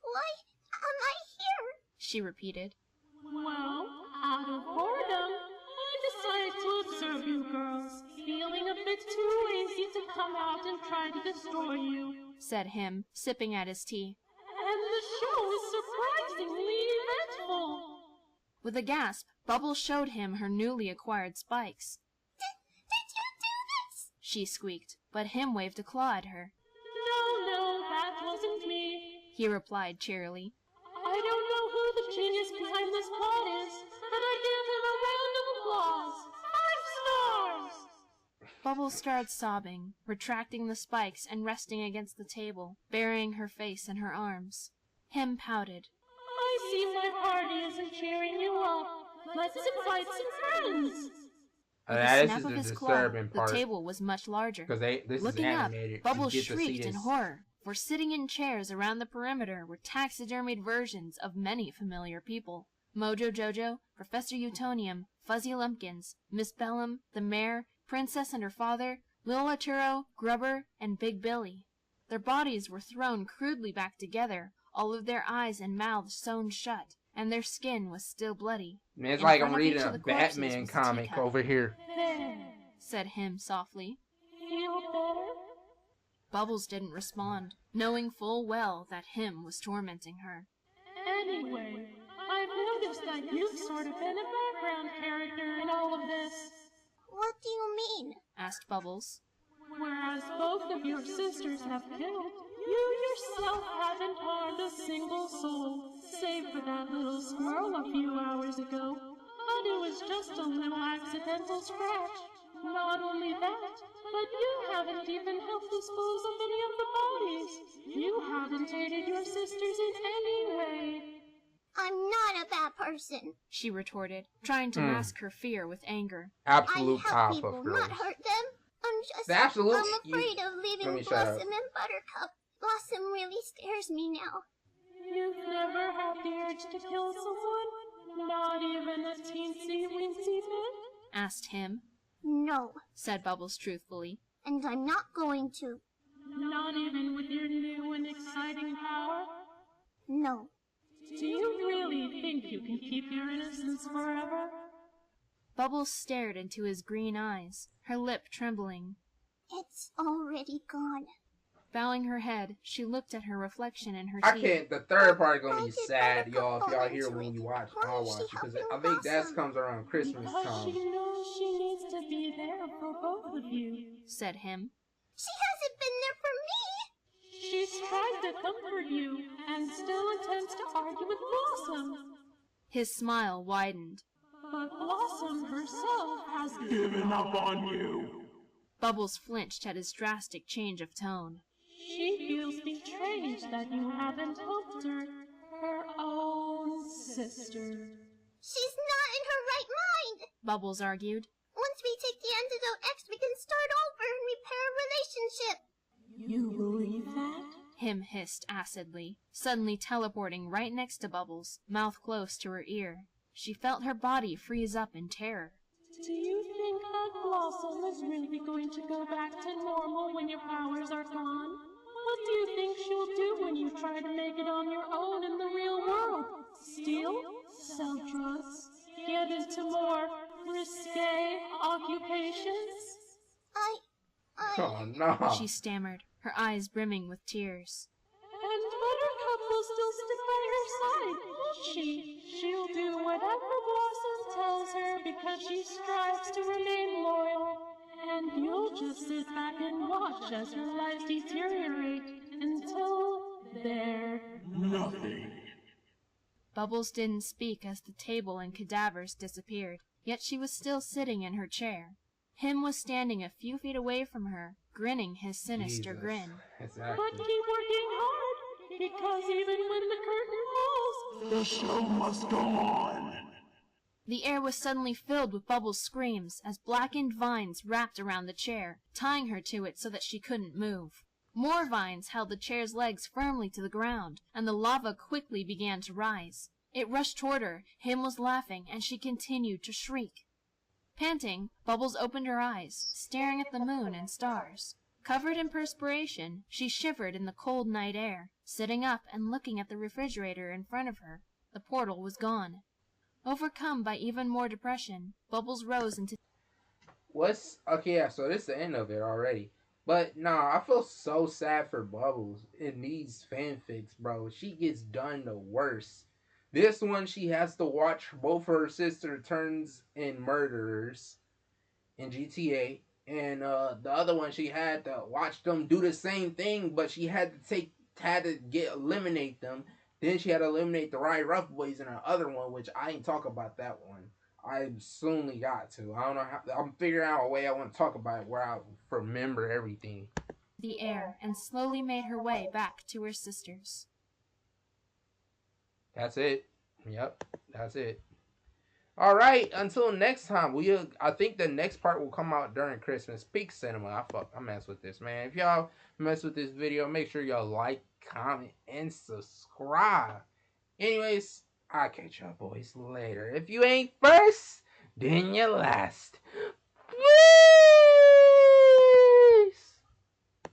Speaker 7: Why am I here?
Speaker 2: She repeated.
Speaker 3: Well, out of boredom, I decided to observe you girls, feeling a bit too lazy to come out and try to destroy you.
Speaker 2: Said him, sipping at his tea.
Speaker 3: And the show is surprisingly eventful.
Speaker 2: With a gasp, Bubbles showed him her newly acquired spikes.
Speaker 7: Did you do this?
Speaker 2: She squeaked, but him waved a claw at her.
Speaker 3: No, that wasn't me.
Speaker 2: He replied cheerily.
Speaker 3: I don't know who the genius behind this plot is, but I give him a round of applause. 5 stars!
Speaker 2: Bubbles started sobbing, retracting the spikes and resting against the table, burying her face in her arms. Him pouted.
Speaker 3: I see my party isn't cheering you up. Let's invite some friends.
Speaker 2: With a
Speaker 1: This
Speaker 2: snap
Speaker 1: is
Speaker 2: of
Speaker 1: the
Speaker 2: his claw,
Speaker 1: disturbing
Speaker 2: the
Speaker 1: part.
Speaker 2: table was much larger.
Speaker 1: Because this
Speaker 2: Looking
Speaker 1: is
Speaker 2: up,
Speaker 1: animated.
Speaker 2: Bubbles
Speaker 1: You get to see
Speaker 2: shrieked in
Speaker 1: this.
Speaker 2: horror, for sitting in chairs around the perimeter were taxidermied versions of many familiar people. Mojo Jojo, Professor Utonium, Fuzzy Lumpkins, Miss Bellum, the Mayor, Princess and her father, Lil Arturo, Grubber, and Big Billy. Their bodies were thrown crudely back together, all of their eyes and mouths sewn shut, and their skin was still bloody.
Speaker 1: Man, it's
Speaker 2: In
Speaker 1: like
Speaker 2: front
Speaker 1: I'm
Speaker 2: of each
Speaker 1: reading
Speaker 2: of
Speaker 1: a
Speaker 2: the corpses
Speaker 1: Batman
Speaker 2: was a
Speaker 1: comic
Speaker 2: teacup.
Speaker 1: over here.
Speaker 3: There.
Speaker 2: Said him softly.
Speaker 3: Feel better?
Speaker 2: Bubbles didn't respond, knowing full well that him was tormenting her.
Speaker 3: Anyway, I've noticed that you've sort of been a background character in all of this.
Speaker 7: What do you mean?
Speaker 2: Asked Bubbles.
Speaker 3: Whereas both of your sisters have killed, you yourself haven't harmed a single soul, save for that little squirrel a few hours ago. But it was just a little accidental scratch. Not only that, but you haven't even helped dispose of any of the bodies. You haven't aided your sisters in any way.
Speaker 7: I'm not a bad person.
Speaker 2: She retorted, trying to mask her fear with anger.
Speaker 1: Absolute
Speaker 7: I help
Speaker 1: Powerpuff
Speaker 7: people,
Speaker 1: Girls.
Speaker 7: not hurt them. I'm just...
Speaker 1: The absolute-
Speaker 7: I'm afraid of
Speaker 1: Let
Speaker 7: leaving
Speaker 1: me shut up.
Speaker 7: Blossom and Buttercup. Blossom really scares me now.
Speaker 3: You've never had the urge to kill someone? Not even a teensy-weensy bit?
Speaker 2: Asked him,
Speaker 7: No,
Speaker 2: said Bubbles truthfully.
Speaker 7: and I'm not going to.
Speaker 3: Not even with your new and exciting power?
Speaker 7: No.
Speaker 3: Do you really think you can keep your innocence forever?
Speaker 2: Bubbles stared into his green eyes, her lip trembling.
Speaker 7: It's already gone.
Speaker 2: Bowing her head, she looked at her reflection in her
Speaker 1: I
Speaker 2: teeth.
Speaker 1: can't. The third part gonna
Speaker 7: I'll
Speaker 1: be
Speaker 7: get
Speaker 1: sad,
Speaker 7: Buttercup
Speaker 1: y'all. If
Speaker 7: all
Speaker 1: y'all
Speaker 7: into
Speaker 1: hear when
Speaker 7: it.
Speaker 1: you watch,
Speaker 7: Why
Speaker 1: I'll
Speaker 7: is she
Speaker 1: watch it because
Speaker 7: helping
Speaker 1: I think that
Speaker 7: Blossom?
Speaker 1: comes around Christmas
Speaker 3: Because
Speaker 1: time.
Speaker 3: she knows she needs to be there for both of you.
Speaker 2: Said him.
Speaker 7: She hasn't been there for me.
Speaker 3: She's tried to comfort you and still attempts to argue with Blossom.
Speaker 2: His smile widened.
Speaker 3: But Blossom herself has
Speaker 5: Given up on you.
Speaker 2: Bubbles flinched at his drastic change of tone.
Speaker 3: She feels betrayed that you haven't helped her, her own sister.
Speaker 7: She's not in her right mind.
Speaker 2: Bubbles argued.
Speaker 7: Once we take the Antidote X, we can start over and repair a relationship.
Speaker 3: You believe that?
Speaker 2: Him hissed acidly, suddenly teleporting right next to Bubbles, mouth close to her ear. She felt her body freeze up in terror.
Speaker 3: Do you think that Blossom is really going to go back to normal when your powers are gone? What do you think she'll do when you try to make it on your own in the real world? Steal? Sell drugs? Get into more risque occupations?
Speaker 1: Oh no.
Speaker 2: She stammered, her eyes brimming with tears.
Speaker 3: And Buttercup will still stick by her side, won't she? She'll do whatever Blossom tells her because she strives to remain loyal. And you'll just sit back and watch as her life deteriorate until there.
Speaker 5: Nothing.
Speaker 2: Bubbles didn't speak as the table and cadavers disappeared, yet she was still sitting in her chair. Him was standing a few feet away from her, grinning his sinister
Speaker 1: Jesus.
Speaker 2: grin.
Speaker 1: Exactly.
Speaker 3: But keep working hard, because even when the curtain falls,
Speaker 5: The show must go on.
Speaker 2: The air was suddenly filled with Bubbles' screams as blackened vines wrapped around the chair, tying her to it so that she couldn't move. More vines held the chair's legs firmly to the ground, and the lava quickly began to rise. It rushed toward her, Him was laughing, and she continued to shriek. Panting, Bubbles opened her eyes, staring at the moon and stars. Covered in perspiration, she shivered in the cold night air, sitting up and looking at the refrigerator in front of her. The portal was gone. Overcome by even more depression, Bubbles rose into...
Speaker 1: What's okay? Yeah, so this is the end of it already. But nah, I feel so sad for Bubbles in these fanfics, bro. She gets done the worst. This one, she has to watch both her sister turns in murderers in GTA, and the other one, she had to watch them do the same thing, but she had to eliminate them. Then she had to eliminate the Rye Rough Boys in her other one, which I ain't talk about that one. I soonly got to. I don't know how. I'm figuring out a way I want to talk about it where I remember everything.
Speaker 2: the air and slowly made her way back to her sisters.
Speaker 1: That's it. Yep, that's it. All right, until next time. I think the next part will come out during Christmas. Peak Cinema. I mess with this, man. If y'all mess with this video, make sure y'all like, comment, and subscribe. Anyways, I'll catch y'all boys later. If you ain't first, then you're last. Woo!